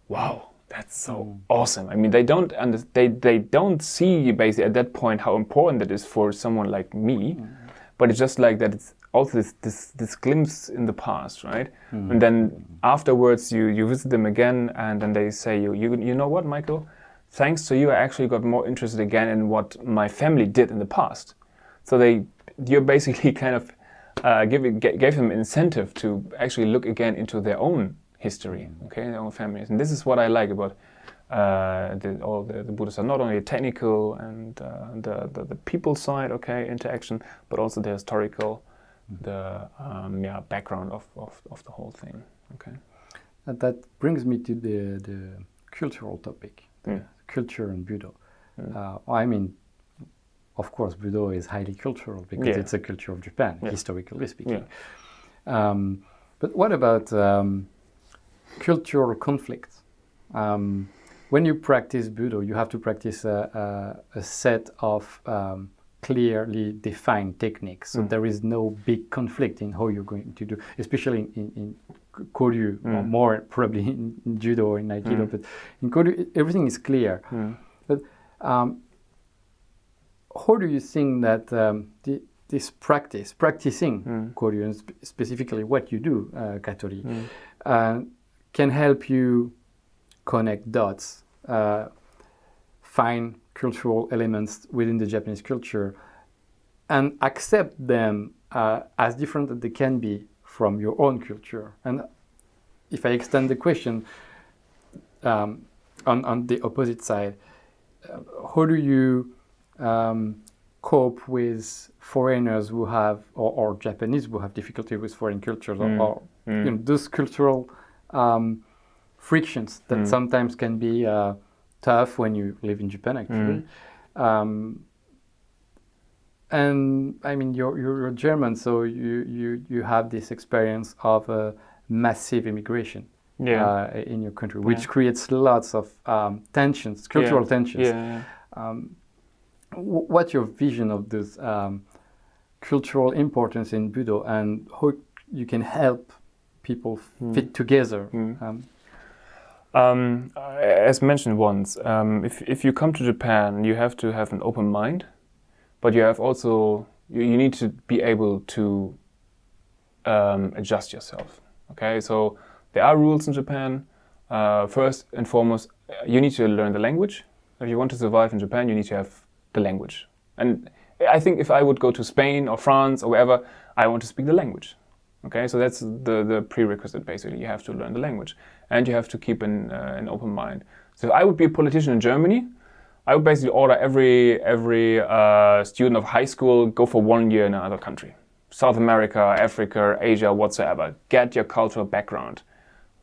wow, that's so awesome. I mean, they don't see basically at that point how important that is for someone like me, but it's just like that. It's also this glimpse in the past, right? And then afterwards, you visit them again, and then they say, you know what, Michael? Thanks to you, I actually got more interested again in what my family did in the past. So you're basically kind of gave them incentive to actually look again into their own history, okay, their own families. And this is what I like about the Buddhists, are not only technical and the people side, okay, interaction, but also the historical, the background of the whole thing, okay. And that brings me to the cultural topic, culture and Budo. I mean, of course, Budo is highly cultural because it's a culture of Japan, historically speaking. But what about cultural conflicts? When you practice Budo, you have to practice a set of clearly defined techniques. So there is no big conflict in how you're going to do, especially in Koryu, or more probably in Judo or in Aikido. But in Koryu, everything is clear. But how do you think that this practicing Koryu, and specifically what you do, Katori, can help you connect dots, find cultural elements within the Japanese culture, and accept them as different as they can be from your own culture? And if I extend the question on the opposite side, how do you cope with foreigners who have, or Japanese who have difficulty with foreign cultures, or you know, those cultural frictions that sometimes can be tough when you live in Japan, actually. And I mean, you're German, so you have this experience of a massive immigration in your country, which creates lots of tensions, cultural tensions. What's your vision of this cultural importance in Budo, and how you can help people fit together? As mentioned once, if you come to Japan, you have to have an open mind, but you have also you need to be able to adjust yourself. Okay, so there are rules in Japan. First and foremost, you need to learn the language. If you want to survive in Japan, you need to have the language, and I think if I would go to Spain or France or wherever, I want to speak the language. Okay, so that's the prerequisite. Basically, you have to learn the language, and you have to keep an open mind. So if I would be a politician in Germany, I would basically order every student of high school go for 1 year in another country, South America, Africa, Asia, whatsoever. Get your cultural background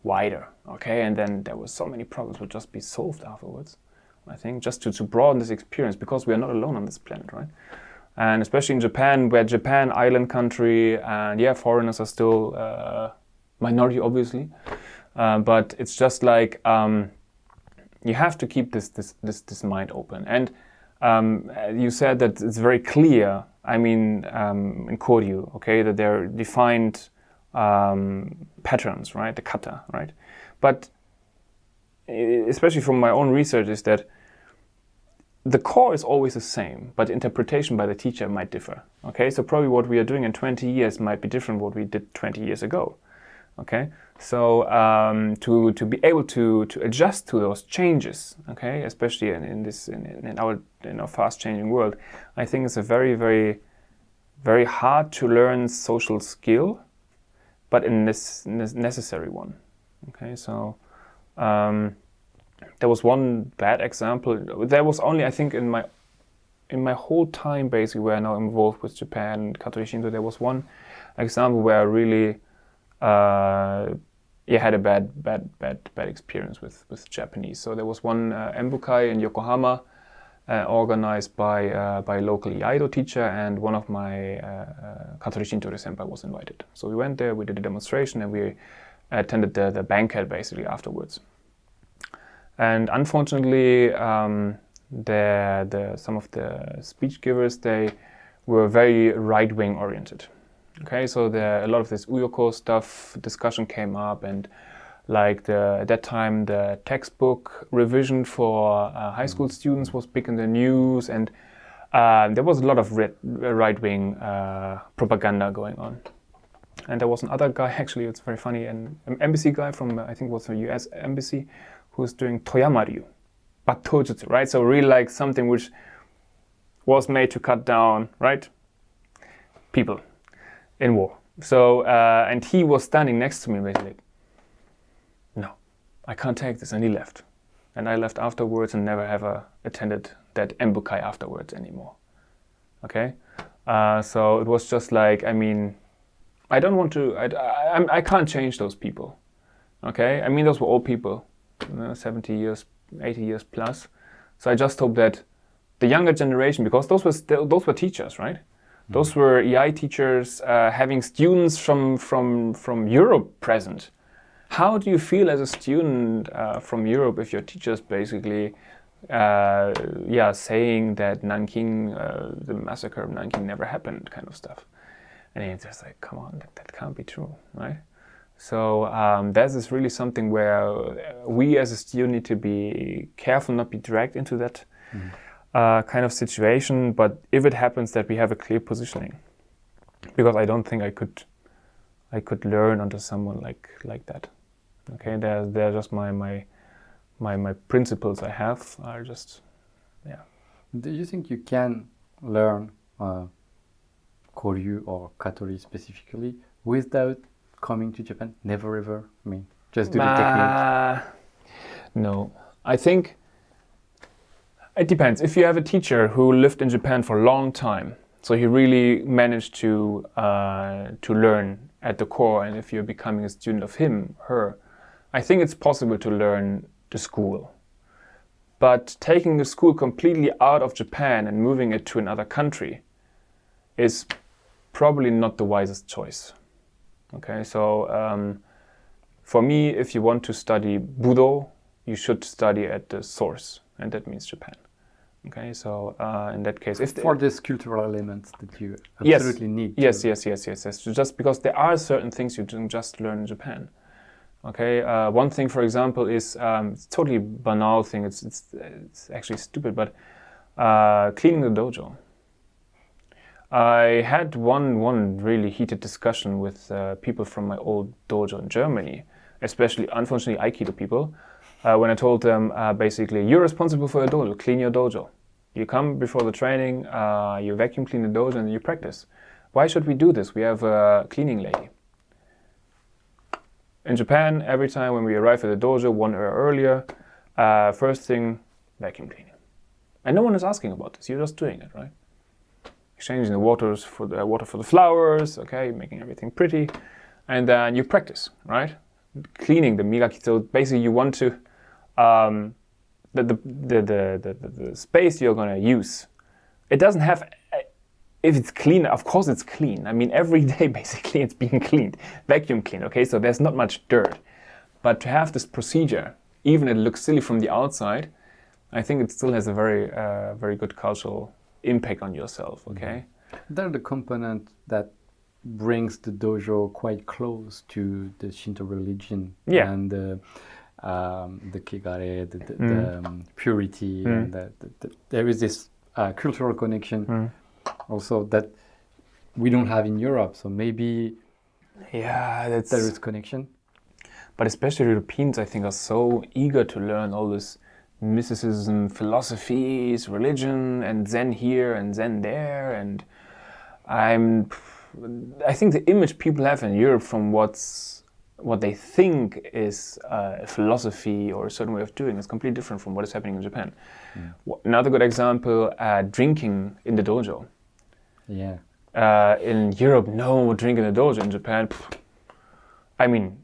wider, okay, and then there were so many problems would just be solved afterwards. I think just to broaden this experience, because we are not alone on this planet, right? And especially in Japan, where Japan, island country, and yeah, foreigners are still minority, obviously, but it's just like you have to keep this mind open. And you said that it's very clear. I mean, in Koryu, okay, that there are defined patterns, right? The kata, right? But especially from my own research, is that the core is always the same, but interpretation by the teacher might differ. Okay, so probably what we are doing in 20 years might be different what we did 20 years ago. Okay, so to be able to adjust to those changes, okay, especially in our fast changing world, I think it's a very, very, very hard to learn social skill, but a necessary one. Okay, so there was one bad example. There was only, I think, in my whole time basically where I'm now involved with Japan, Katori Shinto, there was one example where I really had a bad experience with Japanese. So there was one embukai in Yokohama organized by a local Iaido teacher, and one of my Katori Shinto senpai was invited. So we went there, we did a demonstration, and we attended the banquet basically afterwards. And unfortunately, some of the speech givers, they were very right-wing oriented. Okay, so a lot of this Uyoko stuff discussion came up, and like at that time the textbook revision for high school students was big in the news, and there was a lot of right-wing propaganda going on. And there was another guy, actually, it's very funny, an embassy guy from, I think it was the US embassy, who's doing Toyama Ryu, but Bojutsu, right? So really like something which was made to cut down, right, people in war. So, and he was standing next to me basically, no, I can't take this, and he left. And I left afterwards and never ever attended that embukai afterwards anymore, okay? So it was just like, I mean, I don't want to, I can't change those people, okay? I mean, those were old people, 70 years, 80 years plus. So I just hope that the younger generation, because those were teachers, right? Mm-hmm. Those were EI teachers having students from Europe present. How do you feel as a student from Europe if your teachers basically saying that Nanking, the massacre of Nanking never happened, kind of stuff? And it's just like, come on, that can't be true, right? So that is really something where we as a student need to be careful, not be dragged into that kind of situation. But if it happens, that we have a clear positioning, because I don't think I could learn under someone like that. Okay, they're just my principles I have are just, yeah. Do you think you can learn Koryu or Katori specifically without coming to Japan? Never ever? I mean, just do the technique? No. I think it depends. If you have a teacher who lived in Japan for a long time, so he really managed to learn at the core, and if you're becoming a student of him, her, I think it's possible to learn the school. But taking the school completely out of Japan and moving it to another country is probably not the wisest choice. Okay, so for me, if you want to study Budo, you should study at the source, and that means Japan. Okay, so in that case, if for this cultural elements that you absolutely need. Yes. Just because there are certain things you don't just learn in Japan. Okay, one thing, for example, is it's totally banal thing. It's actually stupid, but cleaning the dojo. I had one really heated discussion with people from my old dojo in Germany, especially, unfortunately, Aikido people, when I told them, basically, you're responsible for your dojo, clean your dojo. You come before the training, you vacuum clean the dojo, and you practice. Why should we do this? We have a cleaning lady. In Japan, every time when we arrive at the dojo 1 hour earlier, first thing, vacuum cleaning. And no one is asking about this. You're just doing it, right? Exchanging the water for the flowers, okay, making everything pretty, and then you practice, right? Cleaning the migaki. So basically, you want to the space you're gonna use. It doesn't have. If it's clean, of course it's clean. I mean, every day basically it's being cleaned, vacuum cleaned. Okay, so there's not much dirt, but to have this procedure, even it looks silly from the outside, I think it still has a very good cultural impact on yourself. Okay, they're the component that brings the dojo quite close to the Shinto religion and the kigare, the purity, and there is this cultural connection also that we don't have in Europe. So maybe there is connection. But especially Europeans, I think, are so eager to learn all this mysticism, philosophies, religion, and Zen here and Zen there, and I think the image people have in Europe from what they think is a philosophy or a certain way of doing is completely different from what is happening in Japan. Another good example, drinking in the dojo. Yeah. In Europe, no drink in the dojo. In Japan, I mean,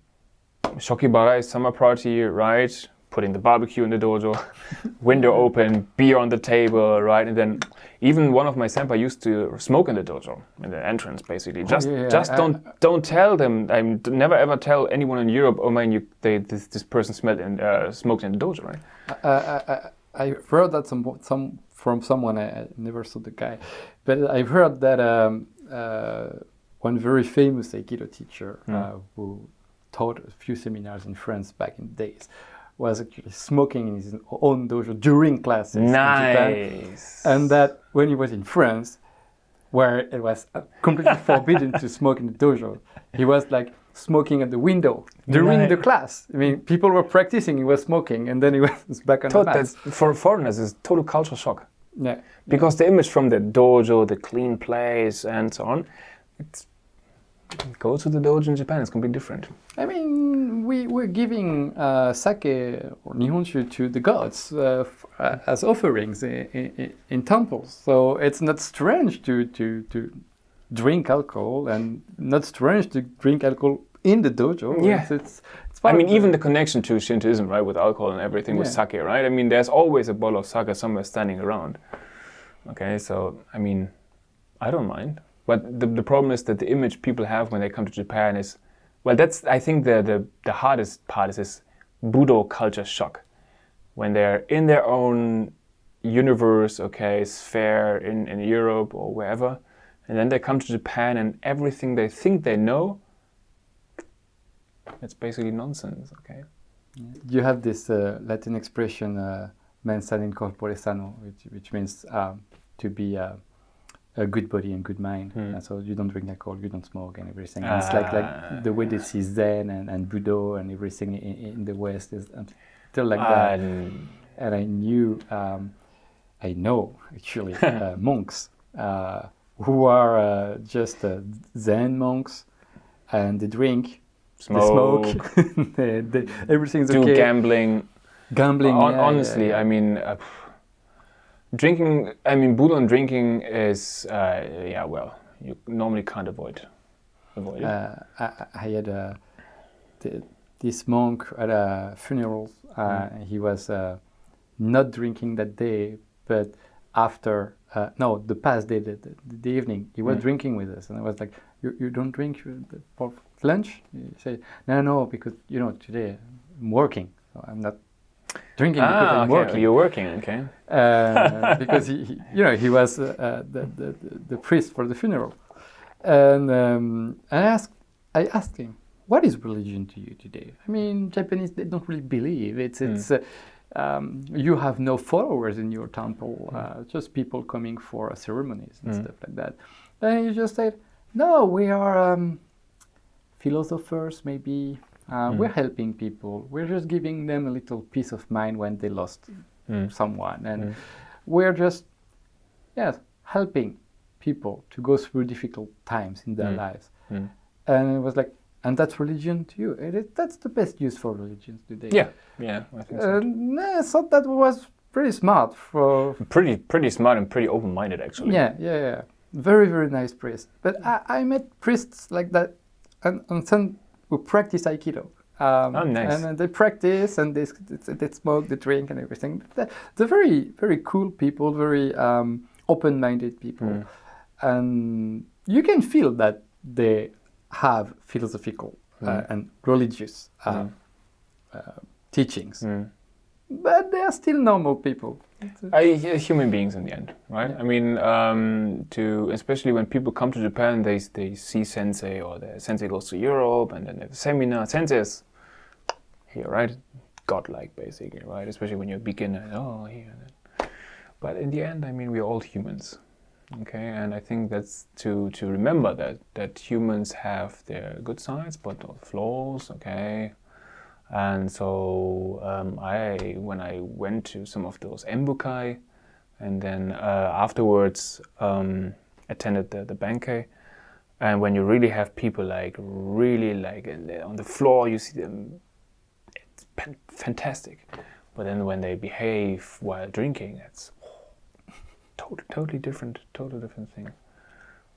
shokibarai, summer party, right? Putting the barbecue in the dojo, window open, beer on the table, right? And then even one of my senpai used to smoke in the dojo, in the entrance, basically. Don't tell them. I never ever tell anyone in Europe, oh man, this person smelled and smoked in the dojo, right? I've heard that from someone. I never saw the guy, but I've heard that one very famous Aikido teacher who taught a few seminars in France back in the days was actually smoking in his own dojo during classes in Japan. And that when he was in France, where it was completely forbidden to smoke in the dojo, he was like smoking at the window during the class. I mean, people were practicing, he was smoking, and then he was back on the mat. For foreigners, it's total cultural shock. Yeah. Because the image from the dojo, the clean place, and so on, go to the dojo in Japan, it's completely different. I mean, we're giving sake or nihonshu to the gods as offerings in temples. So it's not strange to drink alcohol, and not strange to drink alcohol in the dojo. Yeah. It's I mean, even the connection to Shintoism, right, with alcohol and everything, with sake, right? I mean, there's always a bottle of sake somewhere standing around. Okay, so, I mean, I don't mind. But the problem is that the image people have when they come to Japan is, well, that's, I think, the hardest part is this Budo culture shock. When they're in their own universe, okay, sphere in Europe or wherever, and then they come to Japan and everything they think they know, it's basically nonsense, okay? You have this Latin expression, mens sana in corpore sano, which means to be a good body and good mind. So you don't drink alcohol, you don't smoke and everything. And it's like the way they see Zen and Budo and everything in the West is still like that. And I know actually monks who are just Zen monks, and they drink, smoke. they everything's okay. Do gambling. Honestly, I mean, drinking. I mean, Budo and drinking is, well, you normally can't avoid it. I had this monk at a funeral. He was not drinking that day, but after the past day, the evening, he was drinking with us, and I was like, "You don't drink for lunch?" He said, "No, because today I'm working, so I'm not drinking because I'm working." You're working, okay? Because he was the priest for the funeral, and I asked him, "What is religion to you today?" I mean, Japanese, they don't really believe it's. You have no followers in your temple, just people coming for ceremonies and stuff like that. And he just said, "No, we are philosophers, maybe. We're helping people. We're just giving them a little peace of mind when they lost someone. And we're just yes, helping people to go through difficult times in their lives. Mm. And it was like, and that's religion to you. That's the best use for religions today. Yeah, I think so. I thought that was pretty smart for... Pretty smart and pretty open-minded, actually. Yeah. Very, very nice priest. But I met priests like that, and some who practice Aikido. Nice. And they practice, and they smoke, they drink, and everything. They're very, very cool people, very open-minded people. And you can feel that they have philosophical and religious teachings. But they are still normal people. Human beings in the end, right? Yeah. I mean, especially when people come to Japan, they see sensei, or the sensei goes to Europe, and then they have a seminar. Sensei is here, right? Godlike, basically, right? Especially when you're a beginner. Here. But in the end, I mean, we're all humans, okay? And I think that's to remember that humans have their good sides, but flaws, okay? And so when I went to some of those embukai, and then afterwards attended the Benkei, and when you really have people really on the floor, you see them, it's fantastic. But then when they behave while drinking, it's totally different thing,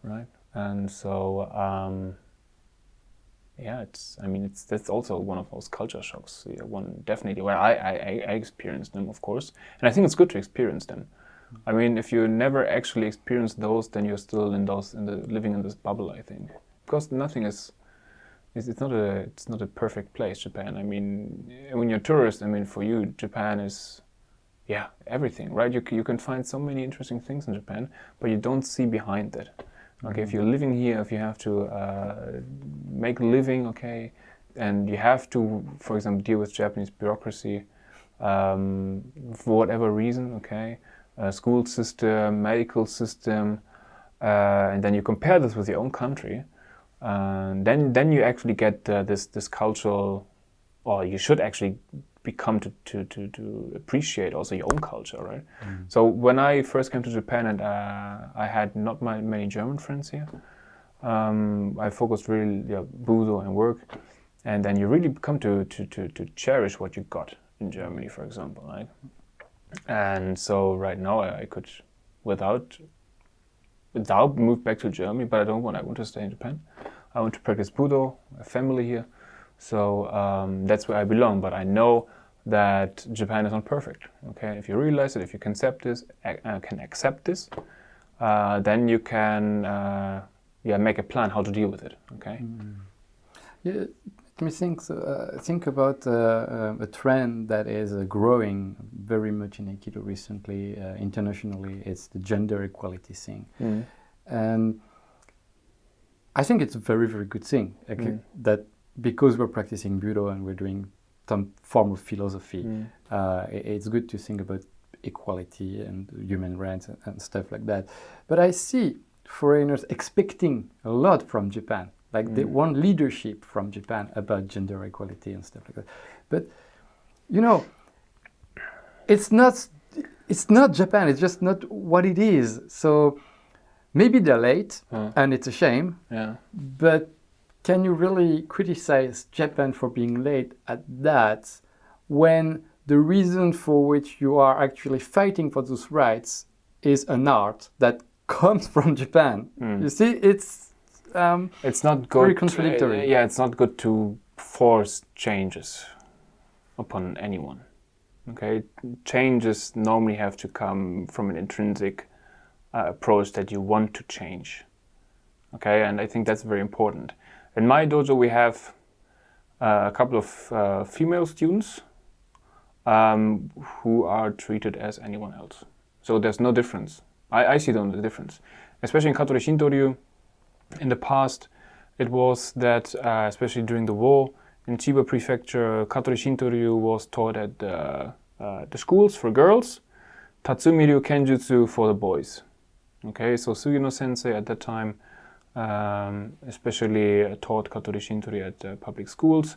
right? And so that's also one of those culture shocks. One definitely where I experienced them, of course, and I think it's good to experience them. I mean, if you never actually experience those, then you're still living in this bubble, I think, because nothing is. It's not a perfect place, Japan. I mean, when you're a tourist, I mean, for you, Japan is, everything, right? You can find so many interesting things in Japan, but you don't see behind it. Okay, if you're living here, if you have to make a living, okay, and you have to, for example, deal with Japanese bureaucracy for whatever reason, okay, school system, medical system, and then you compare this with your own country, then you actually get this cultural, or you should actually become to appreciate also your own culture, right? So when I first came to Japan, and I had not many German friends here, I focused really Budo and work, and then you really come to cherish what you got in Germany, for example, right? And so right now I could, without move back to Germany, but I want to stay in Japan. I want to practice Budo, a family here. So that's where I belong, but I know that Japan is not perfect. Okay, if you realize it, if you can accept this, then you can make a plan how to deal with it. Okay. Yeah, let me think about a trend that is growing very much in Aikido recently, internationally. It's the gender equality thing, and I think it's a very, very good thing that. Because we're practicing Budo and we're doing some form of philosophy, it's good to think about equality and human rights and stuff like that. But I see foreigners expecting a lot from Japan. Like they want leadership from Japan about gender equality and stuff like that. But, it's not Japan, it's just not what it is. So maybe they're late and it's a shame, but can you really criticize Japan for being late at that when the reason for which you are actually fighting for those rights is an art that comes from Japan? You see, it's not good. Very contradictory. It's not good to force changes upon anyone. Okay, changes normally have to come from an intrinsic approach that you want to change. Okay, and I think that's very important. In my dojo, we have a couple of female students who are treated as anyone else. So there's no difference. I see the difference. Especially in Katori Shinto Ryu, in the past, it was that, especially during the war, in Chiba Prefecture, Katori Shinto Ryu was taught at the schools for girls, Tatsumi Ryu Kenjutsu for the boys. Okay, so Sugino Sensei at that time especially taught Katori Shinto Ryu at public schools,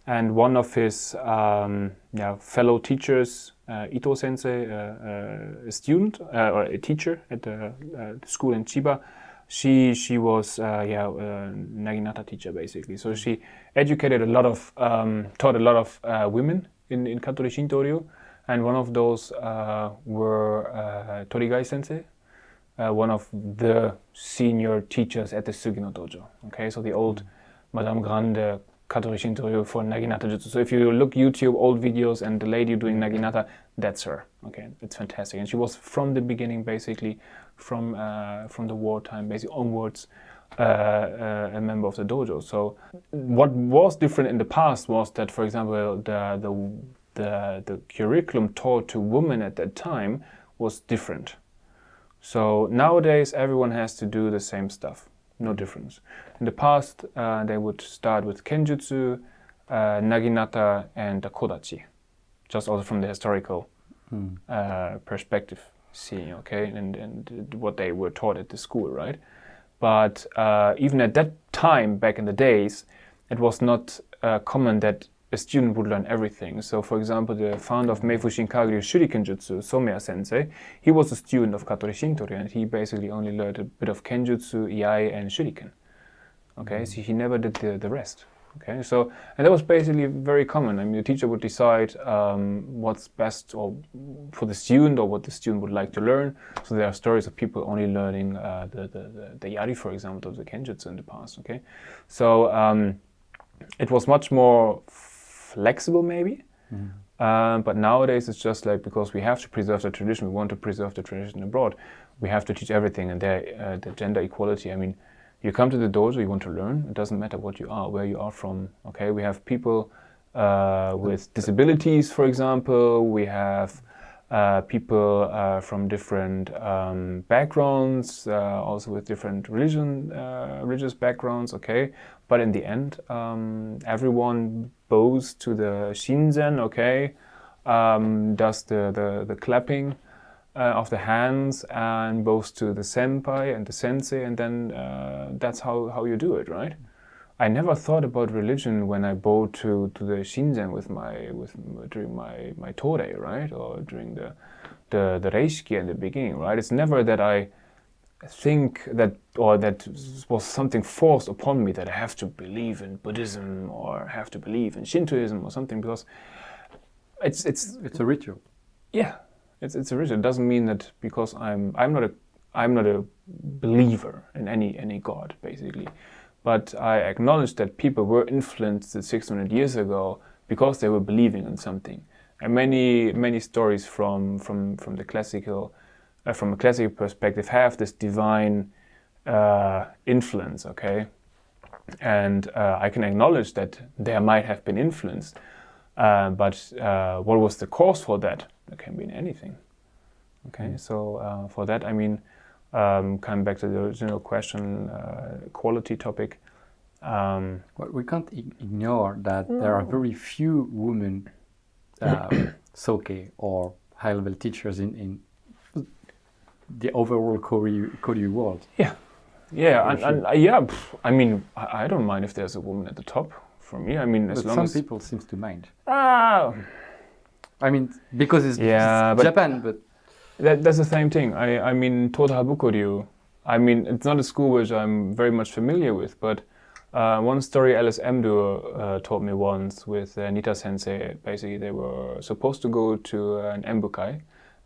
and one of his fellow teachers, Ito Sensei, a student or a teacher at the school in Chiba, she was a Naginata teacher basically. So she educated taught a lot of women in Katori Shinto Ryu, and one of those were Torigai Sensei, one of the senior teachers at the Sugino Dojo. Okay, so the old Madame Grande Katori Shinto Ryu for Naginata-jutsu. So if you look YouTube old videos and the lady doing Naginata, that's her. Okay, it's fantastic. And she was from the beginning, basically, from the wartime, basically onwards, a member of the dojo. So what was different in the past was that, for example, the curriculum taught to women at that time was different. So nowadays everyone has to do the same stuff. No difference. In the past, they would start with Kenjutsu, Naginata, and the Kodachi, just also from the historical perspective, seeing, okay, and what they were taught at the school, right? But even at that time, back in the days, it was not common that a student would learn everything. So, for example, the founder of Meifu Shinkageryu Shuriken Jutsu, Someya Sensei, he was a student of Katori Shinto Ryu, and he basically only learned a bit of Kenjutsu, Iai, and Shuriken. Okay, so he never did the rest. Okay, so, and that was basically very common. I mean, the teacher would decide what's best or for the student or what the student would like to learn. So there are stories of people only learning the Yari, for example, of the Kenjutsu in the past. Okay, so it was much more flexible maybe, but nowadays it's just like, because we have to preserve the tradition, we want to preserve the tradition abroad, we have to teach everything. And the gender equality, I mean, you come to the dojo, you want to learn, it doesn't matter what you are, where you are from. Okay, we have people with disabilities, for example, we have people from different backgrounds, also with different religious backgrounds, okay? But in the end, everyone bows to the Shinzen, okay? Does the clapping of the hands and bows to the senpai and the sensei, and then that's how you do it, right? I never thought about religion when I bowed to the Shinzen during my Torei, right? Or during the Reishiki in the beginning, right? It's never that I think that, or that was something forced upon me that I have to believe in Buddhism or have to believe in Shintoism or something, because it's a ritual. Yeah, it's a ritual. It doesn't mean that because I'm not a believer in any god, basically. But I acknowledge that people were influenced 600 years ago because they were believing in something. And many stories from the classical, from a classical perspective, have this divine influence. Okay, and I can acknowledge that there might have been influence, but what was the cause for that? It can be anything. Okay, so for that, I mean. Coming back to the original question, quality topic. But we can't ignore that there are very few women soke or high-level teachers in the overall Koryu world. Yeah, I mean, I don't mind if there's a woman at the top. For me, I mean, as but long some as people seems to mind. I mean, because it's Japan, but. That's the same thing. I mean, Toda-Ha Buko-ryu. I mean, it's not a school which I'm very much familiar with, but one story Alice Emdo told me once with Nita Sensei. Basically, they were supposed to go to an Embukai,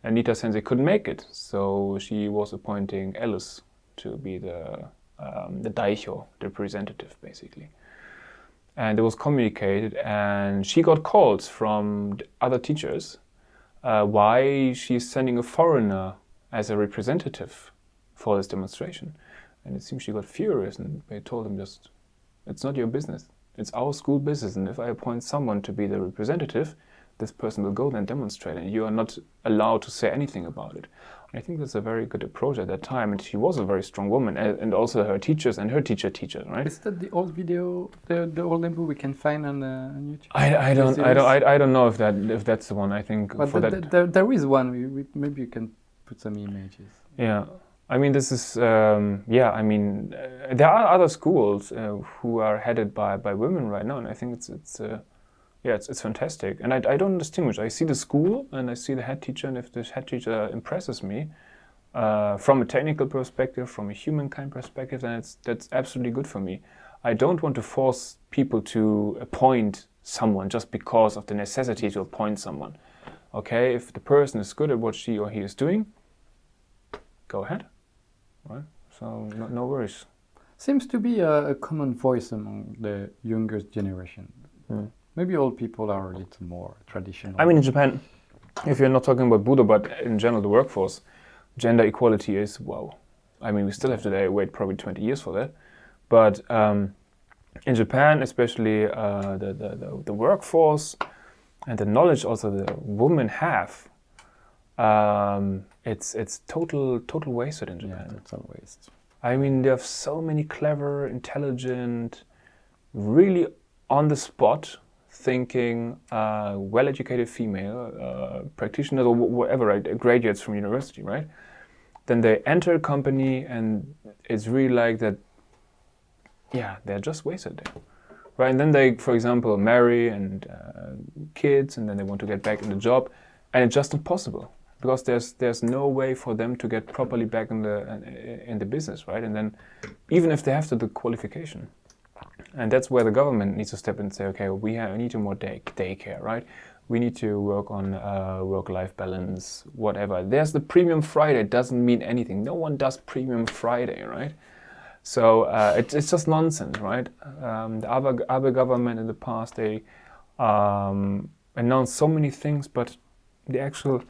and Nita Sensei couldn't make it, so she was appointing Alice to be the daihyo, the representative, basically. And it was communicated, and she got calls from other teachers. Why she's sending a foreigner as a representative for this demonstration. And it seems she got furious, and they told him, just, it's not your business. It's our school business, and if I appoint someone to be the representative, this person will go and demonstrate, and you are not allowed to say anything about it. I think that's a very good approach at that time, and she was a very strong woman, and also her teachers and her teachers, right? Is that the old video, the old Embu we can find on YouTube? I don't know if that's the one. I think but for there is one. Maybe you can put some images. Yeah, I mean, this is I mean, there are other schools who are headed by women right now, and I think it's Yeah, it's fantastic. And I don't distinguish. I see the school and I see the head teacher, and if this head teacher impresses me from a technical perspective, from a humankind perspective, then that's absolutely good for me. I don't want to force people to appoint someone just because of the necessity to appoint someone. Okay, if the person is good at what she or he is doing, go ahead. Right? So no worries. Seems to be a common voice among the younger generation. Maybe old people are a little more traditional. I mean, in Japan, if you're not talking about Budo, but in general the workforce, gender equality is wow. I mean, we still have to wait probably 20 years for that. But in Japan, especially the workforce and the knowledge also the women have, it's total wasted in Japan. Yeah, total waste. I mean, there are so many clever, intelligent, really on the spot thinking, well-educated female practitioners or whatever, right, graduates from university, right? Then they enter a company and it's really like that, yeah, they're just wasted there. Right, and then they, for example, marry and kids, and then they want to get back in the job, and it's just impossible because there's no way for them to get properly back in the business, right? And then, even if they have the qualification, and that's where the government needs to step in and say, okay, we need more daycare, right? We need to work on work-life balance, whatever. There's the Premium Friday. It doesn't mean anything. No one does Premium Friday, right? So it's just nonsense, right? The other government in the past, they announced so many things, but the actual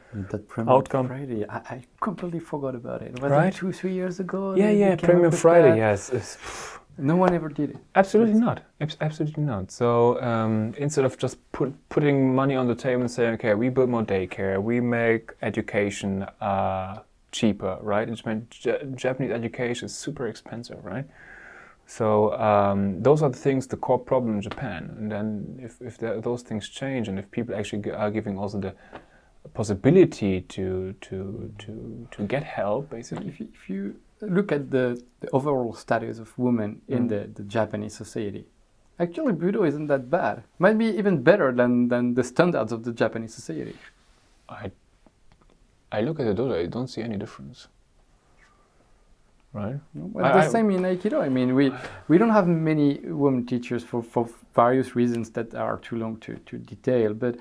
outcome... Friday, I completely forgot about it. Was right? it 2-3 years ago? Yeah, Premium Friday, yes. No one ever did it. Absolutely not. Absolutely not. So instead of just putting money on the table and saying, okay, we build more daycare, we make education cheaper, right? Japanese education is super expensive, right? So those are the things, the core problem in Japan. And then if those things change, and if people actually are giving also the possibility to get help, basically. If you look at the overall status of women in the Japanese society, actually Budo isn't that bad. Might be even better than the standards of the Japanese society. I look at the dojo, I don't see any difference. Right? Well, the same in Aikido. I mean, we don't have many women teachers for various reasons that are too long to detail, but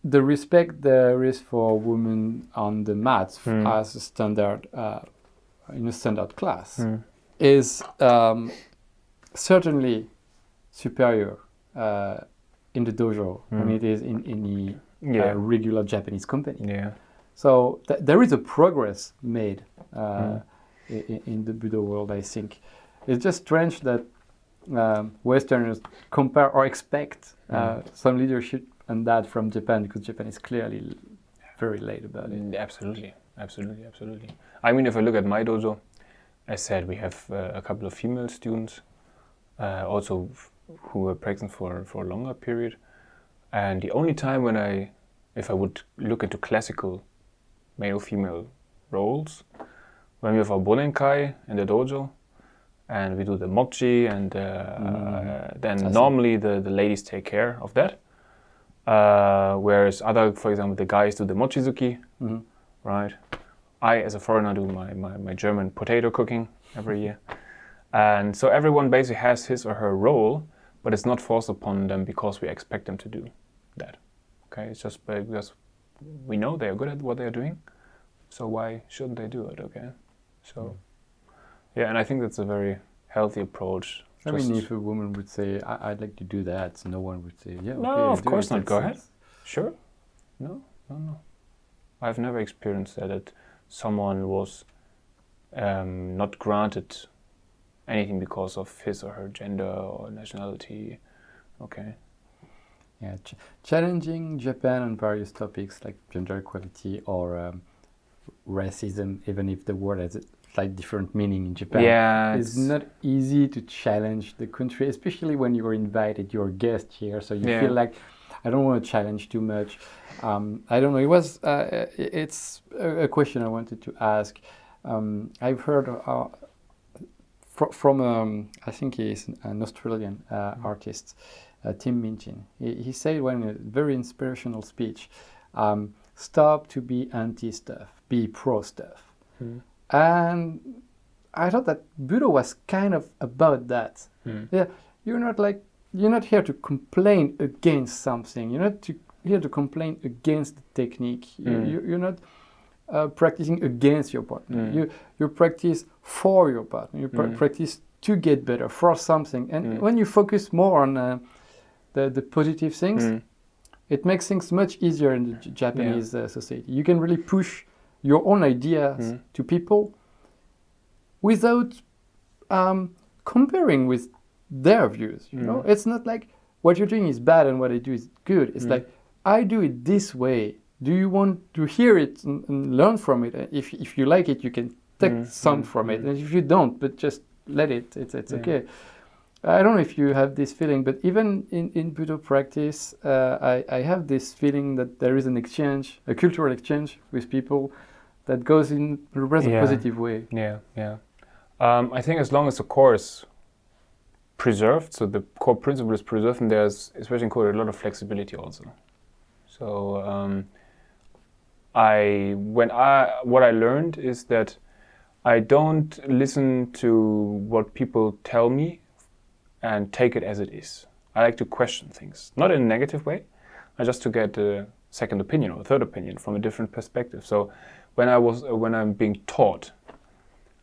the respect there is for women on the mats as a standard in a standard class is certainly superior in the dojo than it is in any regular Japanese company. Yeah. So there is a progress made in the Budo world, I think. It's just strange that Westerners compare or expect some leadership and that from Japan, because Japan is clearly very late about it. Absolutely. I mean, if I look at my dojo, as said, we have a couple of female students, also who were practicing for a longer period. And the only time if I would look into classical male-female roles, when we have our bonenkai in the dojo, and we do the mochi, and then normally the ladies take care of that. Whereas for example, the guys do the mochizuki, right? I, as a foreigner, do my German potato cooking every year. And so everyone basically has his or her role, but it's not forced upon them because we expect them to do that. Okay, it's just because we know they are good at what they are doing, so why shouldn't they do it, okay? So, yeah, and I think that's a very healthy approach. I mean, if a woman would say, I'd like to do that, no one would say, yeah, okay. No, of course not, go ahead. Sure. No. I've never experienced that someone was not granted anything because of his or her gender or nationality, okay. Yeah, challenging Japan on various topics like gender equality or racism, even if the word has a slight different meaning in Japan. It's not easy to challenge the country, especially when you're invited, you're a guest here, so you feel like, I don't want to challenge too much. I don't know, it's a question I wanted to ask. I've heard from I think he's an Australian artist, Tim Minchin. He said in a very inspirational speech, stop to be anti-stuff, be pro-stuff. And I thought that Budo was kind of about that. Yeah, you're not here to complain against something. You're not here to complain against the technique. You're not practicing against your partner. You practice for your partner. You practice to get better for something. And when you focus more on the positive things, it makes things much easier in the Japanese society. You can really push your own ideas to people without comparing with their views. You know, it's not like what you're doing is bad and what I do is good. It's like, I do it this way. Do you want to hear it and learn from it? If you like it, you can take some from it. And if you don't, but just let it. It's okay. I don't know if you have this feeling, but even in Budo practice, I have this feeling that there is an exchange, a cultural exchange with people that goes in a rather positive way. I think as long as the core is preserved, so the core principle is preserved, and there's, especially in core, a lot of flexibility also. So what I learned is that I don't listen to what people tell me and take it as it is. I like to question things, not in a negative way, just to get a second opinion or a third opinion from a different perspective. So when I'm being taught,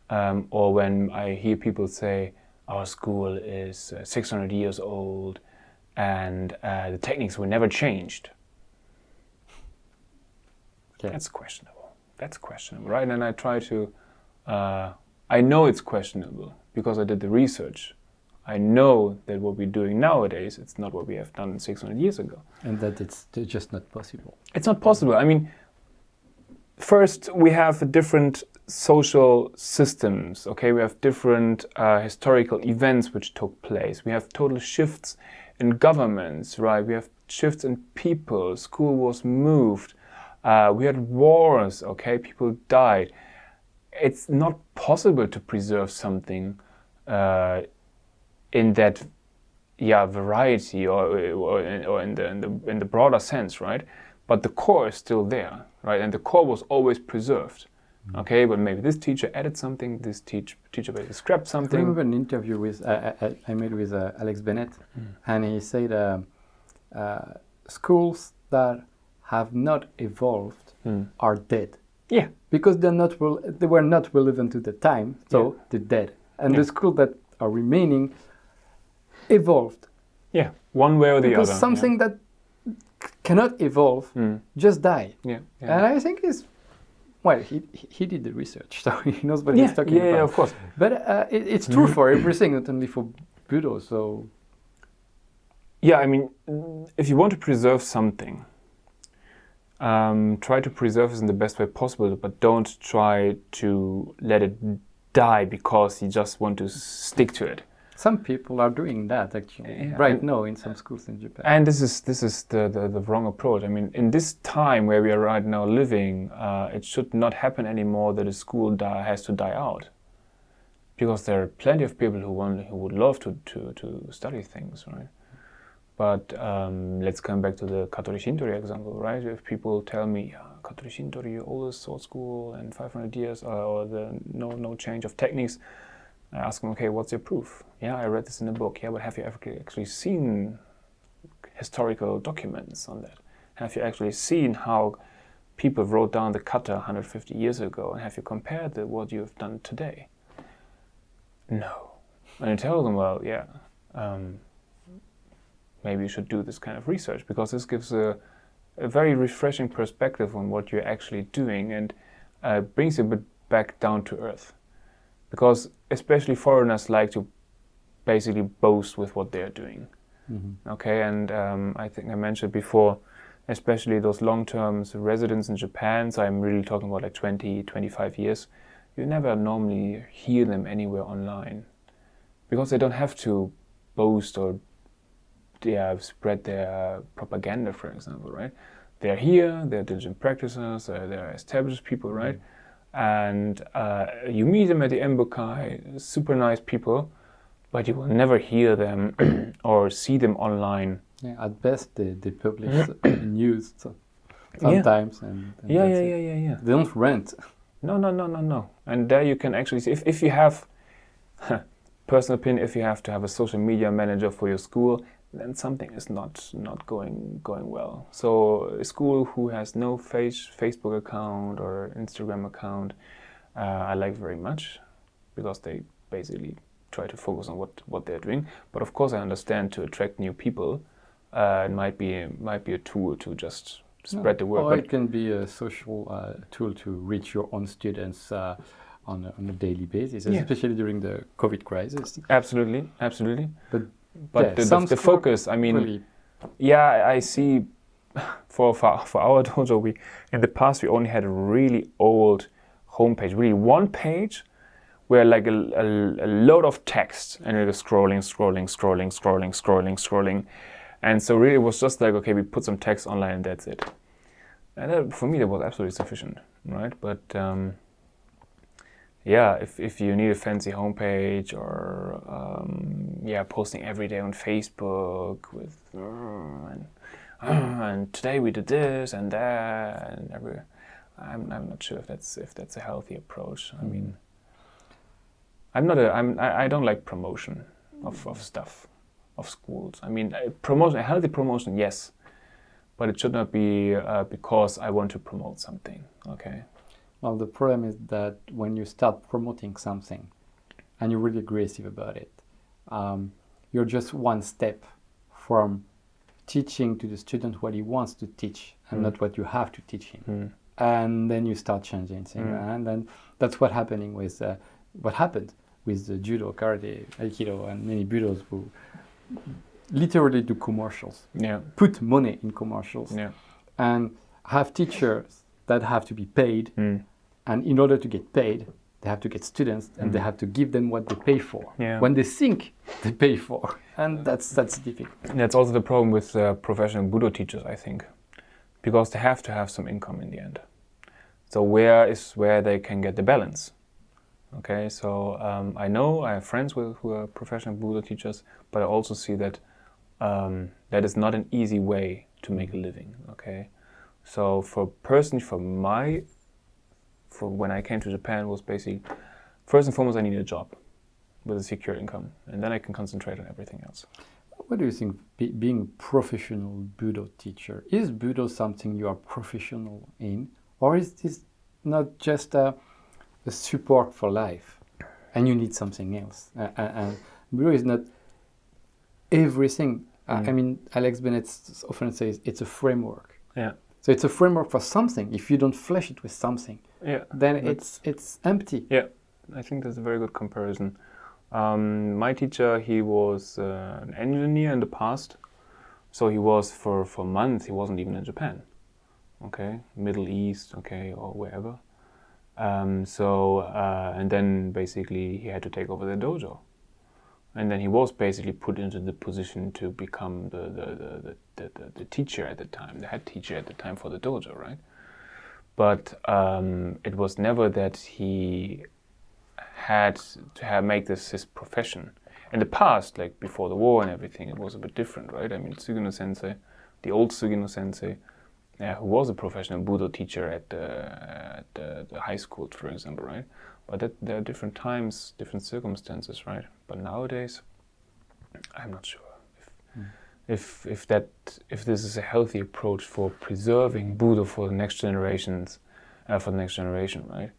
or when I hear people say our school is 600 years old and the techniques were never changed, that's questionable. That's questionable, right? And I try to, I know it's questionable because I did the research. I know that what we're doing nowadays, it's not what we have done 600 years ago. And that it's just not possible. It's not possible. I mean, first we have different social systems, okay? We have different historical events which took place. We have total shifts in governments, right? We have shifts in people. School was moved. We had wars, okay? People died. It's not possible to preserve something in that variety or in the broader sense, right? But the core is still there, right? And the core was always preserved, okay? But maybe this teacher added something, this teacher maybe scrapped something. I remember an interview I made with Alex Bennett, and he said schools that have not evolved are dead. Yeah. Because they were not relevant to the time, so they're dead. And the schools that are remaining evolved. Yeah, one way or the other. Because something that cannot evolve just die. Yeah. And I think he did the research, so he knows what he's talking about. Yeah, of course. But it's true for everything, not only for Budo. So. Yeah, I mean, if you want to preserve something, try to preserve it in the best way possible, but don't try to let it die because you just want to stick to it. Some people are doing that actually right now in some schools in Japan. And this is the wrong approach. I mean, in this time where we are right now living, it should not happen anymore that a school has to die out, because there are plenty of people who would love to study things, right? But let's come back to the Katori Shinto Ryu example, right? If people tell me Katori Shinto Ryu, oldest sword school and 500 years, or the no change of techniques, I ask them, okay, what's your proof? Yeah, I read this in a book. Yeah, but have you ever actually seen historical documents on that? Have you actually seen how people wrote down the kata 150 years ago? And have you compared what you've done today? No. And I tell them, well, yeah, maybe you should do this kind of research, because this gives a very refreshing perspective on what you're actually doing, and brings you a bit back down to earth. Because especially foreigners like to basically boast with what they're doing. Okay, and I think I mentioned before, especially those long-term residents in Japan, so I'm really talking about like 20, 25 years, you never normally hear them anywhere online, because they don't have to boast or spread their propaganda, for example, right? They're here, they're diligent practitioners, they're established people, right? and you meet them at the Embukai, super nice people, but you will never hear them or see them online. Yeah, at best they publish news sometimes, and Yeah. They don't rent. No. And there you can actually see if you have, personal opinion, if you have to have a social media manager for your school, then something is not going well. So a school who has no Facebook account or Instagram account, I like very much, because they basically try to focus on what they're doing. But of course, I understand to attract new people, it might be a tool to just spread the word. Or it can be a social tool to reach your own students on a daily basis, especially during the COVID crisis. Absolutely. But the focus, I mean, really, I see for our dojo, in the past we only had a really old homepage, really one page where like a load of text, and it was scrolling. And so really it was just like, okay, we put some text online and that's it. And that, for me, that was absolutely sufficient, right? But if you need a fancy homepage or posting every day on Facebook with and today we did this and that and I'm not sure if that's a healthy approach. I mean, I don't like promotion of stuff, of schools. I mean, a healthy promotion, yes, but it should not be because I want to promote something. Okay. Well, the problem is that when you start promoting something and you're really aggressive about it, you're just one step from teaching to the student what he wants to teach and not what you have to teach him. And then you start changing things. And then that's what happened with the judo, karate, aikido, and many budos who literally do commercials, put money in commercials, and have teachers that have to be paid, and in order to get paid, they have to get students, and they have to give them what they pay for, when they think they pay for, and that's difficult. And that's also the problem with professional Budo teachers, I think, because they have to have some income in the end. So where they can get the balance? Okay, so I have friends who are professional Budo teachers, but I also see that that is not an easy way to make a living. Okay, so for when I came to Japan, was basically first and foremost I needed a job with a secure income, and then I can concentrate on everything else. What do you think, being a professional Budo teacher, is Budo something you are professional in, or is this not just a support for life and you need something else? And Budo is not everything. I mean, Alex Bennett often says it's a framework. Yeah. So it's a framework for something. If you don't flesh it with something, then it's empty. Yeah, I think that's a very good comparison. My teacher, he was an engineer in the past, so he was for months. He wasn't even in Japan. Okay, Middle East, okay, or wherever. And then basically he had to take over the dojo, and then he was basically put into the position to become the teacher at the time, the head teacher at the time for the dojo, right? But it was never that he had to make this his profession. In the past, like before the war and everything, it was a bit different, right? I mean, Sugino Sensei, the old Sugino Sensei, who was a professional Budo teacher at the high school, for example, right? But there are different times, different circumstances, right? But nowadays, I'm not sure if this is a healthy approach for preserving Budo for the next generation, right?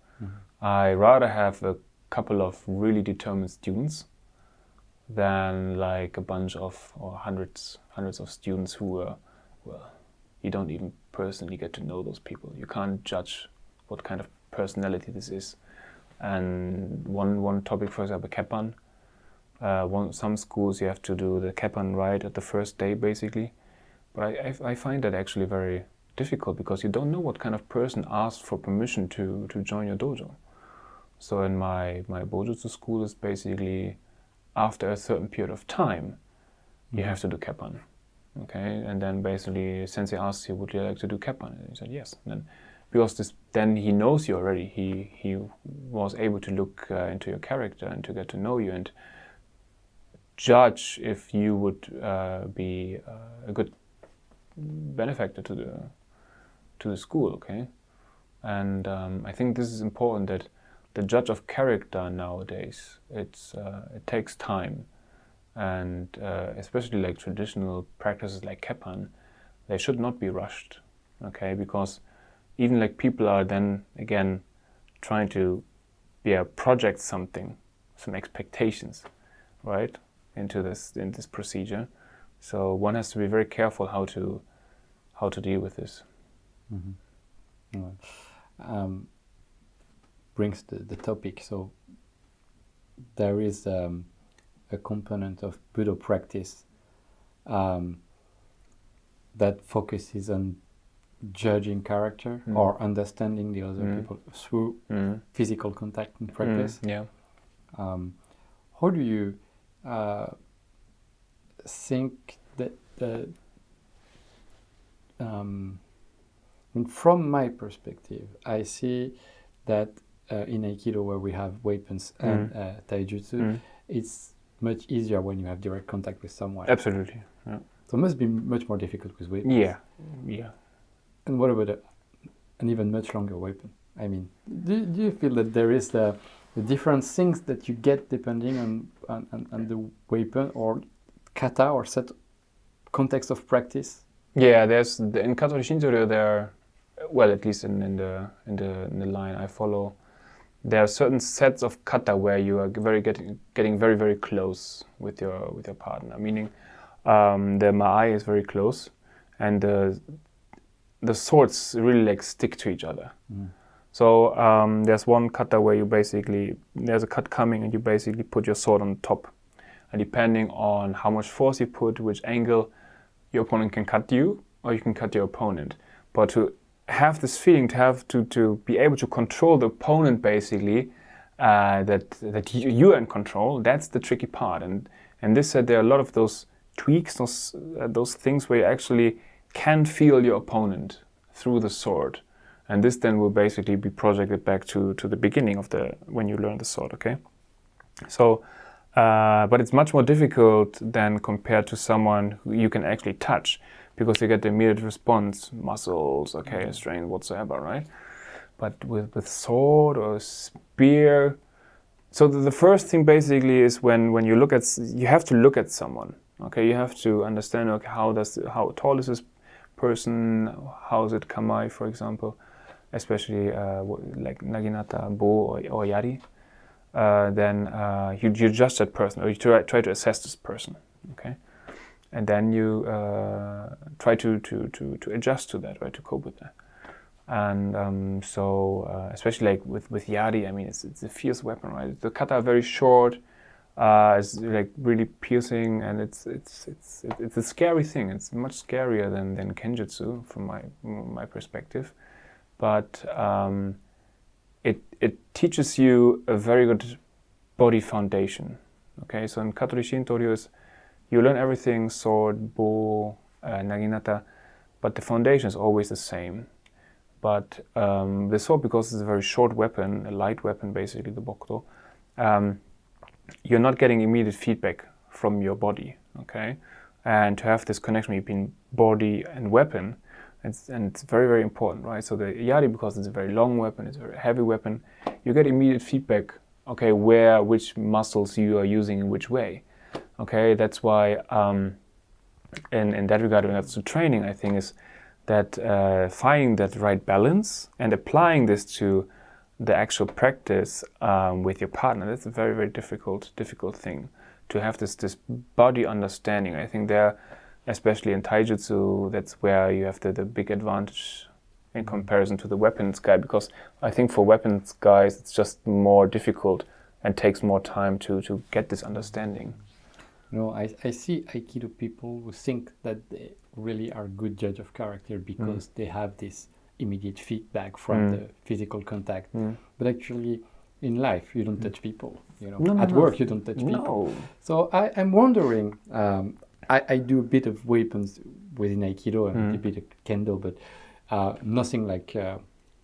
I rather have a couple of really determined students than like a bunch of or hundreds of students who are, well, you don't even personally get to know those people. You can't judge what kind of personality this is. And one topic, for example, Keppan. Some schools you have to do the Keppan right at the first day, basically. But I find that actually very difficult because you don't know what kind of person asked for permission to join your dojo. So in my Bojutsu school is basically after a certain period of time, you have to do Keppan. Okay, and then basically sensei asks you, would you like to do Keppan? And you said yes. And then because then he knows you already. He was able to look into your character and to get to know you and judge if you would be a good benefactor to the school. Okay, and I think this is important, that the judge of character nowadays, it takes time, and especially like traditional practices like Keppan, they should not be rushed. Okay, because even like people are then again trying to project some expectations, right, into this procedure. So one has to be very careful how to deal with this. Mm-hmm. Brings the topic. So there is a component of Budo practice that focuses on judging character or understanding the other people through physical contact and practice. How do you think that from my perspective, I see that in Aikido, where we have weapons and Taijutsu, it's much easier when you have direct contact with someone. Absolutely. Yeah. So it must be much more difficult with weapons. Yeah. And what about an even much longer weapon? I mean, do you feel that there is the different things that you get depending on the weapon or kata or set context of practice? Yeah, there's in Katori Shinto Ryu there, well, at least in the line I follow, there are certain sets of kata where you are getting very, very close with your partner. Meaning, the ma'ai is very close, and the swords really like stick to each other. So there's one kata where there's a cut coming, and you basically put your sword on top, and depending on how much force you put, which angle, your opponent can cut you, or you can cut your opponent. But to have this feeling, to be able to control the opponent, basically, that you are in control, that's the tricky part. And this said, there are a lot of those tweaks, those things where you actually can feel your opponent through the sword. And this then will basically be projected back to the beginning of when you learn the sword, okay? So, but it's much more difficult than compared to someone who you can actually touch, because you get the immediate response, muscles, okay, strength, whatsoever, right? But with sword or spear, so the first thing basically is when you you have to look at someone, okay? You have to understand, okay, how tall is this person, how is it kamae, for example, especially like Naginata, Bo or Yari. Then you judge that person, or you try to assess this person, okay? And then you try to adjust to that, right, to cope with that. And so especially like with Yari, I mean, it's a fierce weapon, right? The kata are very short, it's like really piercing, and it's a scary thing. It's much scarier than Kenjutsu from my perspective, but it teaches you a very good body foundation. Okay, so in Katori Shinto Ryu, you learn everything, sword, bo, naginata, but the foundation is always the same. But the sword, because it's a very short weapon, a light weapon basically, the bokuto, you're not getting immediate feedback from your body, okay? And to have this connection between body and weapon, it's very, very important, right? So the yari, because it's a very long weapon, it's a very heavy weapon, you get immediate feedback, okay, which muscles you are using in which way. Okay, that's why in that regard, when that's to training, I think is that finding that right balance and applying this to the actual practice with your partner, that's a very, very difficult thing, to have this body understanding. I think there, especially in Taijutsu, that's where you have the big advantage in comparison to the weapons guy, because I think for weapons guys it's just more difficult and takes more time to get this understanding. No, I see Aikido people who think that they really are good judge of character because they have this immediate feedback from the physical contact. But actually, in life, you don't touch people. You know, at work, you don't touch people. So I'm wondering. I do a bit of weapons within Aikido and a bit of Kendo, but nothing like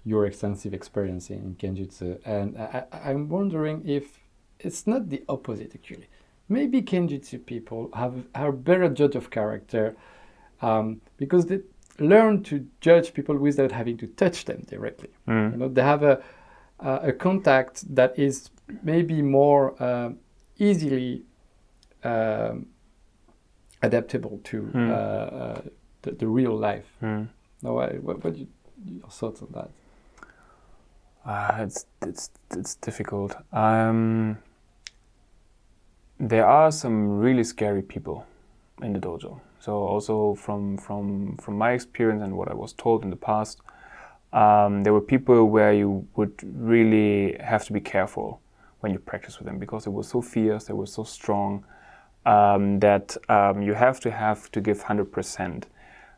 your extensive experience in Kenjutsu, and I'm wondering if it's not the opposite actually. Maybe Kenjutsu people are better judge of character because they learn to judge people without having to touch them directly. You know, they have a contact that is maybe more easily adaptable to the real life. No, what your thoughts on that? It's difficult. There are some really scary people in the dojo. So also from my experience and what I was told in the past, there were people where you would really have to be careful when you practice with them because they were so fierce, they were so strong that you have to give 100%.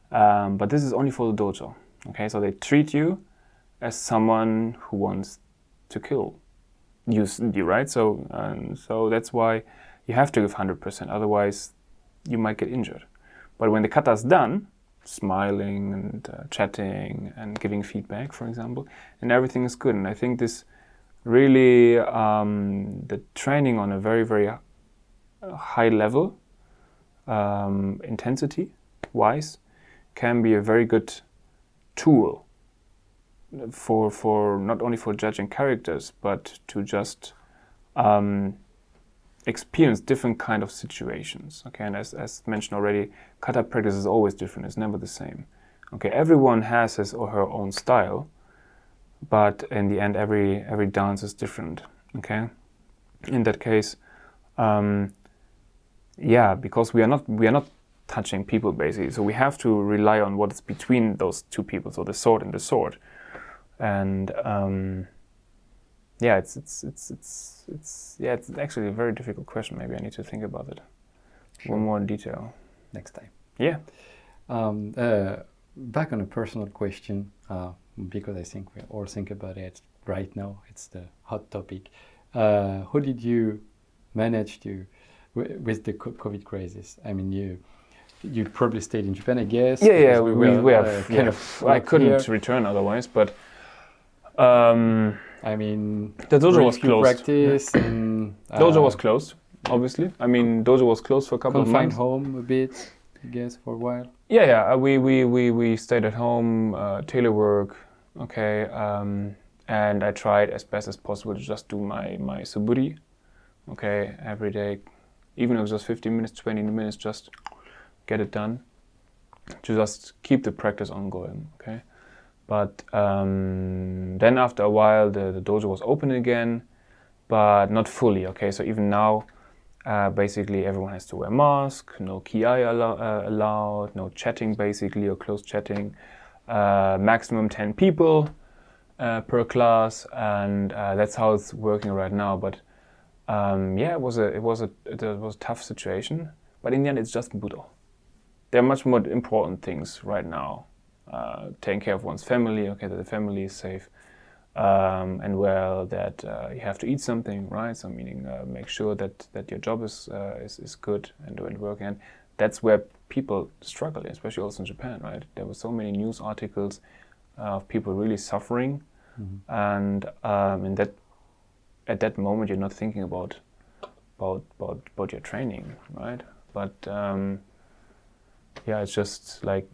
But this is only for the dojo. Okay, so they treat you as someone who wants to kill you, right? So that's why you have to give 100%. Otherwise, you might get injured. But when the kata's done, smiling and chatting and giving feedback, for example, and everything is good. And I think this really, the training on a very, very high level, intensity-wise, can be a very good tool for not only for judging characters, but to just experience different kind of situations. Okay, and as mentioned already, kata practice is always different. It's never the same. Okay, everyone has his or her own style, but in the end, every dance is different. Okay, in that case, because we are not touching people basically, so we have to rely on what is between those two people, so the sword and the sword, and it's actually a very difficult question. Maybe I need to think about it one more in detail next time. Yeah. Back on a personal question, because I think we all think about it right now. It's the hot topic. How did you manage to with the COVID crisis? I mean, you probably stayed in Japan, I guess. Yeah. We have kind of. I couldn't return otherwise, but. I mean, the dojo was closed. Practice and, dojo was closed, obviously. I mean, dojo was closed for a couple of months. Confined home a bit, I guess, for a while. Yeah. We stayed at home, telework, okay, and I tried as best as possible to just do my suburi, okay, every day, even if it was just 15 minutes, 20 minutes, just get it done, to just keep the practice ongoing, okay. But then after a while, the dojo was open again, but not fully. Okay, so even now, basically everyone has to wear mask, no ki-ai allowed, no chatting basically, or close chatting, maximum 10 people per class, and that's how it's working right now. But it was a tough situation. But in the end, it's just Budo. There are much more important things right now. Taking care of one's family, okay, that the family is safe, and well, that you have to eat something, right? So meaning make sure that your job is good and working. And that's where people struggle, especially also in Japan, right? There were so many news articles of people really suffering, and at that moment you're not thinking about your training, right? But it's just like.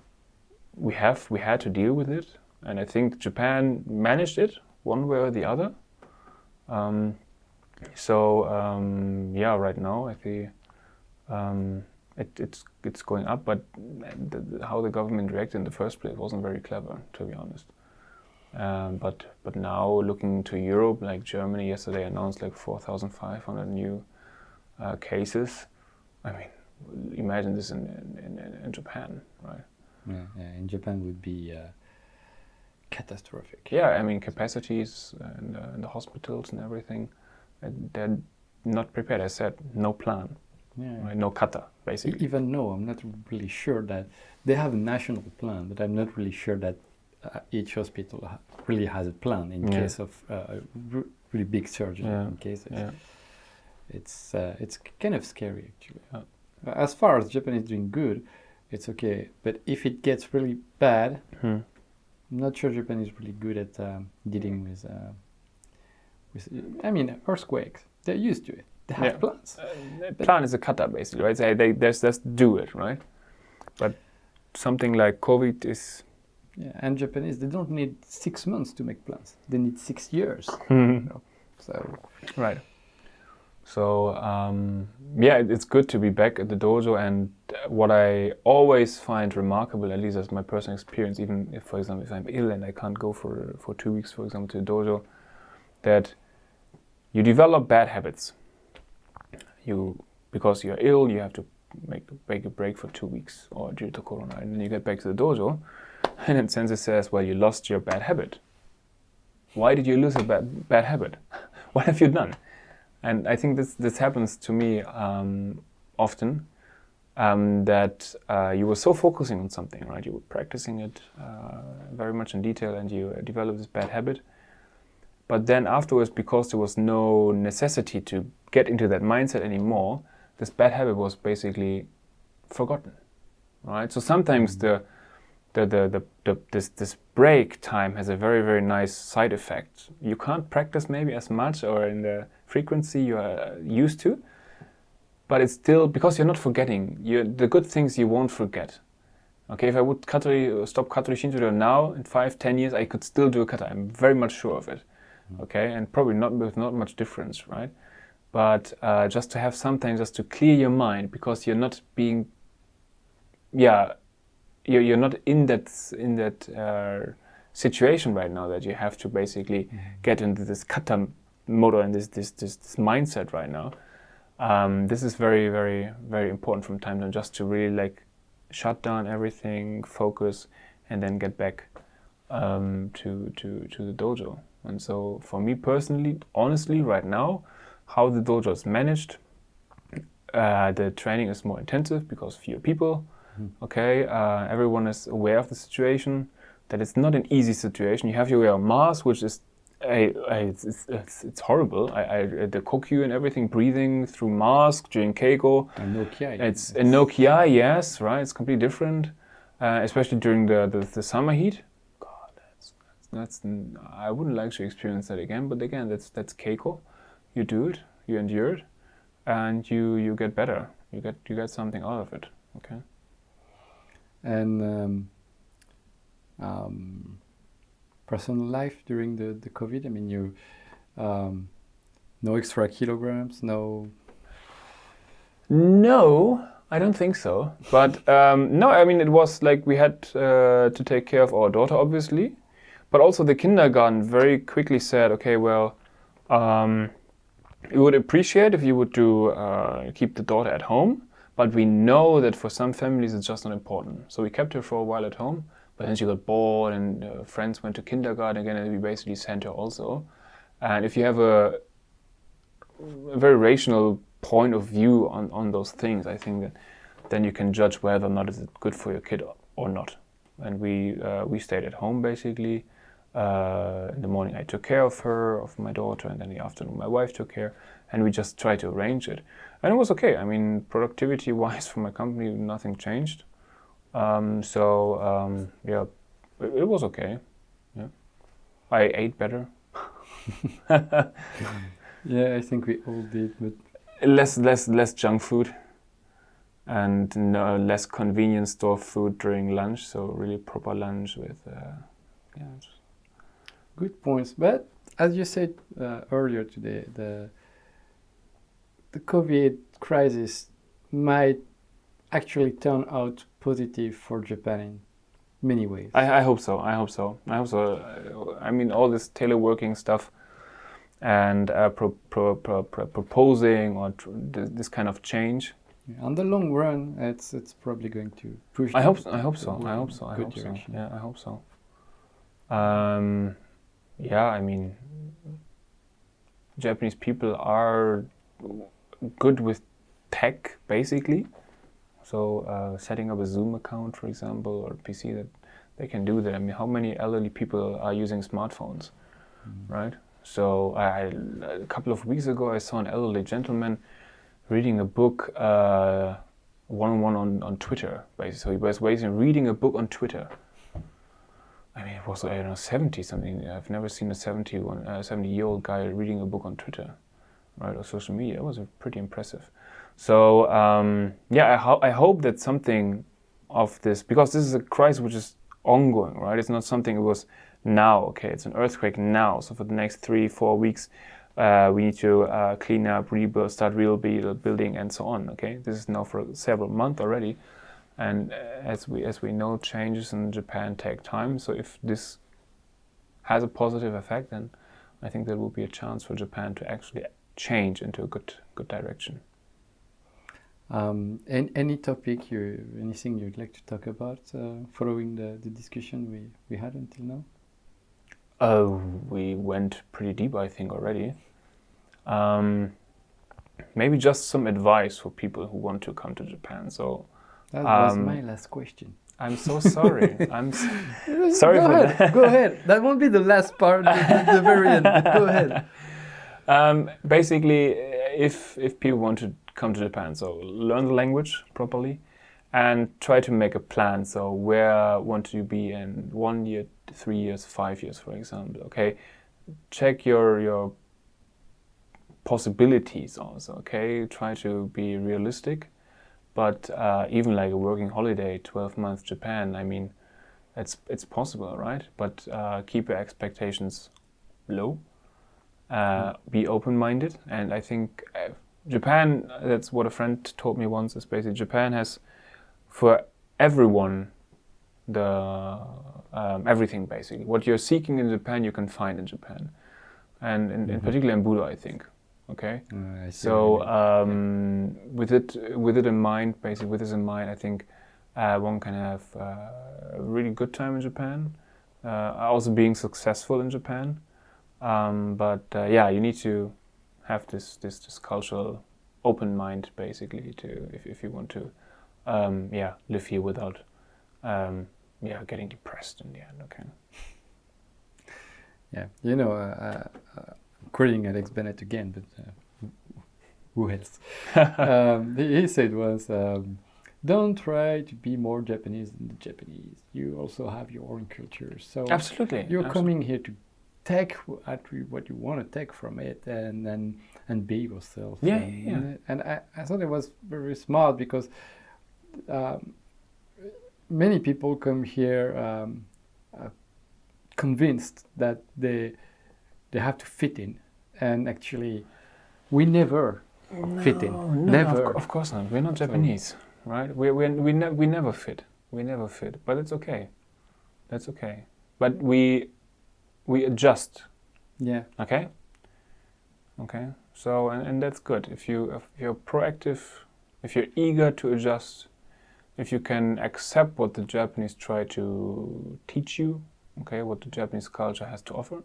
We had to deal with it, and I think Japan managed it one way or the other. Right now I think it's going up, but how the government reacted in the first place wasn't very clever, to be honest. But now looking to Europe, like Germany yesterday announced like 4,500 new cases. I mean, imagine this in Japan, right? Yeah, in Japan would be catastrophic. Yeah, I mean capacities and the hospitals and everything, they're not prepared. I said no plan, right? No kata, basically. Even though I'm not really sure that they have a national plan, but I'm not really sure that each hospital really has a plan in case of really big surgery. In cases, it's kind of scary actually. As far as Japan is doing good, it's okay, but if it gets really bad, I'm not sure Japan is really good at dealing with. I mean, earthquakes. They're used to it. They have plans. Plan is a kata basically, right? They just do it, right? But something like COVID is. Yeah, and Japanese, they don't need 6 months to make plans. They need 6 years. So. Right. So it's good to be back at the dojo, and what I always find remarkable, at least as my personal experience, even if, for example, if I'm ill and I can't go for 2 weeks, for example, to the dojo, that you develop bad habits. Because you're ill, you have to make a break for 2 weeks or due to Corona, and then you get back to the dojo, and then sensei says, well, you lost your bad habit. Why did you lose a bad habit? What have you done? And I think this happens to me often, that you were so focusing on something, right? You were practicing it very much in detail, and you developed this bad habit. But then afterwards, because there was no necessity to get into that mindset anymore, this bad habit was basically forgotten, right? So sometimes this break time has a very, very nice side effect. You can't practice maybe as much or in the frequency you are used to, but it's still, because you're not forgetting, the good things you won't forget. Okay, if I would stop Katori Shinto Ryu now, in 5-10 years, I could still do a kata. I'm very much sure of it. Okay, and probably not much difference, right? But just to have something just to clear your mind, because you're not being, you're not in that situation right now that you have to basically get into this kata mode and this mindset right now. This is very, very, very important from time to time, just to really like shut down everything, focus, and then get back to the dojo. And so for me personally, honestly, right now, how the dojo is managed, the training is more intensive because fewer people. Okay, everyone is aware of the situation, that it's not an easy situation. You have to wear a mask, which is it's horrible. The kokyu and everything, breathing through mask during keiko. And no kiai. It's in no kiai, yes, right. It's completely different, especially during the summer heat. That's I wouldn't like to experience that again. But again, that's keiko. You do it, you endure it, and you get better. You get something out of it. Okay. And personal life during the COVID. I mean, you no extra kilograms, no. No, I don't think so. But no, I mean, it was like we had to take care of our daughter, obviously. But also the kindergarten very quickly said, okay, well, we would appreciate if you would keep the daughter at home, but we know that for some families it's just not important. So we kept her for a while at home, but then she got bored and friends went to kindergarten again, and we basically sent her also. And if you have a very rational point of view on those things, I think that then you can judge whether or not is it good for your kid or not. And we stayed at home basically. In the morning I took care of her, of my daughter, and then in the afternoon my wife took care, and we just tried to arrange it. And it was okay. I mean, productivity-wise for my company, nothing changed. It was okay. Yeah, I ate better. Yeah, I think we all did, but less junk food, and less convenience store food during lunch. So really proper lunch with good points. But as you said earlier today, the COVID crisis might actually turn out positive for Japan in many ways. I hope so. I mean, all this teleworking stuff and proposing or this kind of change. Yeah, on the long run, it's probably going to push. I hope so. Yeah, I hope so. I mean, Japanese people are good with tech, basically. So setting up a Zoom account, for example, or PC, that they can do that. I mean, how many elderly people are using smartphones, right? So a couple of weeks ago, I saw an elderly gentleman reading a book one-on-one on Twitter, basically. So he was reading a book on Twitter. I mean, it was, I don't know, 70 something. I've never seen a 70-year-old guy reading a book on Twitter, right, or social media. It was pretty impressive. So, I hope that something of this, because this is a crisis which is ongoing, right? It's not something it was now, okay? It's an earthquake now. So for the next 3-4 weeks, we need to clean up, rebuild, start rebuilding, and so on, okay? This is now for several months already. And as we know, changes in Japan take time. So if this has a positive effect, then I think there will be a chance for Japan to actually change into a good direction. Any topic, anything you'd like to talk about following the discussion we had until now? We went pretty deep, I think, already. Maybe just some advice for people who want to come to Japan. So. That was my last question. I'm so sorry. I'm sorry go for ahead. that. Go ahead. That won't be the last part, the very end. But go ahead. Basically, if people want to come to Japan, so learn the language properly, and try to make a plan. So where want you be in 1 year, 3 years, 5 years, for example. Okay, check your possibilities also. Okay, try to be realistic. But even like a working holiday, 12 months Japan, I mean, it's possible, right? But keep your expectations low. Be open-minded. And I think Japan, that's what a friend told me once, is basically Japan has, for everyone, the everything basically. What you're seeking in Japan, you can find in Japan. And in particular in Budo, I think. Okay, so with it in mind, basically with this in mind, I think one can have a really good time in Japan, also being successful in Japan. But you need to have this cultural open mind, basically, to if you want to live here without getting depressed in the end. Okay. Yeah, quoting Alex Bennett again, but who else? He said once, don't try to be more Japanese than the Japanese. You also have your own culture. So absolutely, you're coming here to take what you want to take from it and be yourself. And I thought it was very smart because many people come here convinced that they have to fit in, and actually we never fit in. Never. Of course not. We're not Japanese, right? We never fit. We never fit. But it's okay. That's okay. But we adjust. Yeah. Okay. So and that's good. If you're proactive, if you're eager to adjust, if you can accept what the Japanese try to teach you, okay, what the Japanese culture has to offer,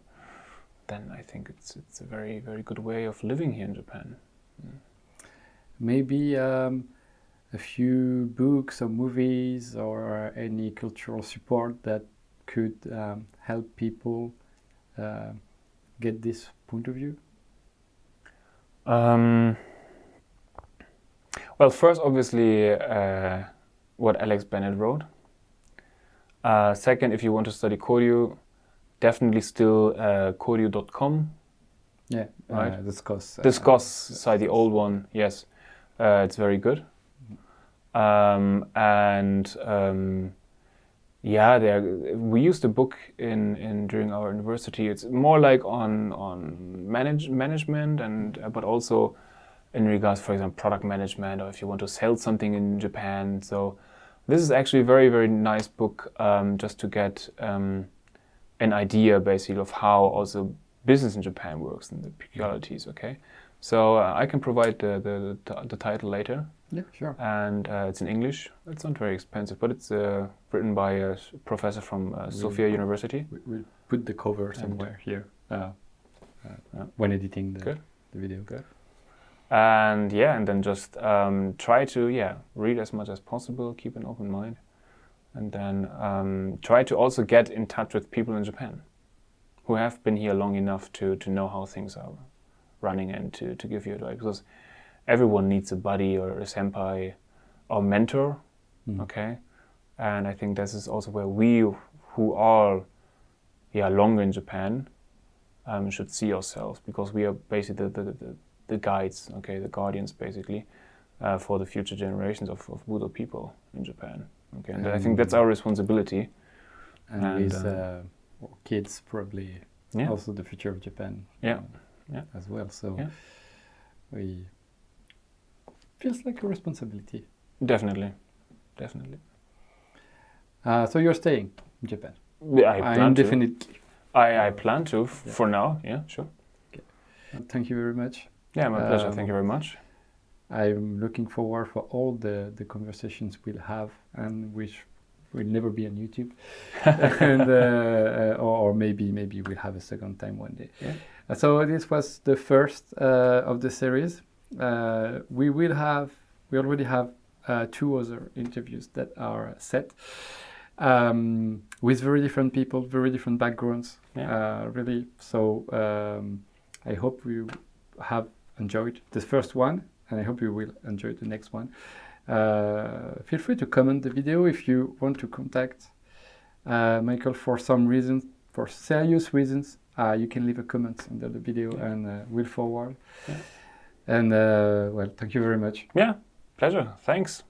then I think it's a very, very good way of living here in Japan. Maybe a few books or movies or any cultural support that could help people get this point of view? Well, first, obviously, what Alex Bennett wrote. Second, if you want to study Koryu, definitely still koryu.com. Yeah, right. Discuss site, the old one. Yes, it's very good. We used a book in during our university. It's more like on management and but also in regards, for example, product management, or if you want to sell something in Japan. So this is actually a very, very nice book just to get an idea basically of how also business in Japan works and the peculiarities. Okay, so I can provide the title later. Yeah, sure. And it's in English. It's not very expensive, but it's written by a professor from Sophia University. We'll put the cover somewhere here when editing the video. Good. And then just try to read as much as possible, keep an open mind, and then try to also get in touch with people in Japan who have been here long enough to know how things are running and to give you advice, because everyone needs a buddy or a senpai or mentor, okay? And I think this is also where we who are longer in Japan should see ourselves, because we are basically the guides, okay, the guardians basically for the future generations of Budo people in Japan. Okay, and I think that's our responsibility. And with kids, probably also the future of Japan. As well. So we feels like a responsibility. Definitely. So you're staying in Japan? Yeah, I plan indefinitely. I plan to for now. Yeah, sure. Okay. Thank you very much. Yeah, my pleasure. Thank you very much. I'm looking forward for all the conversations we'll have, and which will never be on YouTube, and or maybe we'll have a second time one day. Yeah. So this was the first of the series. We already have 2 other interviews that are set with very different people, very different backgrounds. Really. So I hope you have enjoyed the first one, and I hope you will enjoy the next one. Feel free to comment the video if you want to contact Michael for some reasons, for serious reasons. You can leave a comment under the video and we'll forward. And well, thank you very much. Yeah, pleasure. Thanks.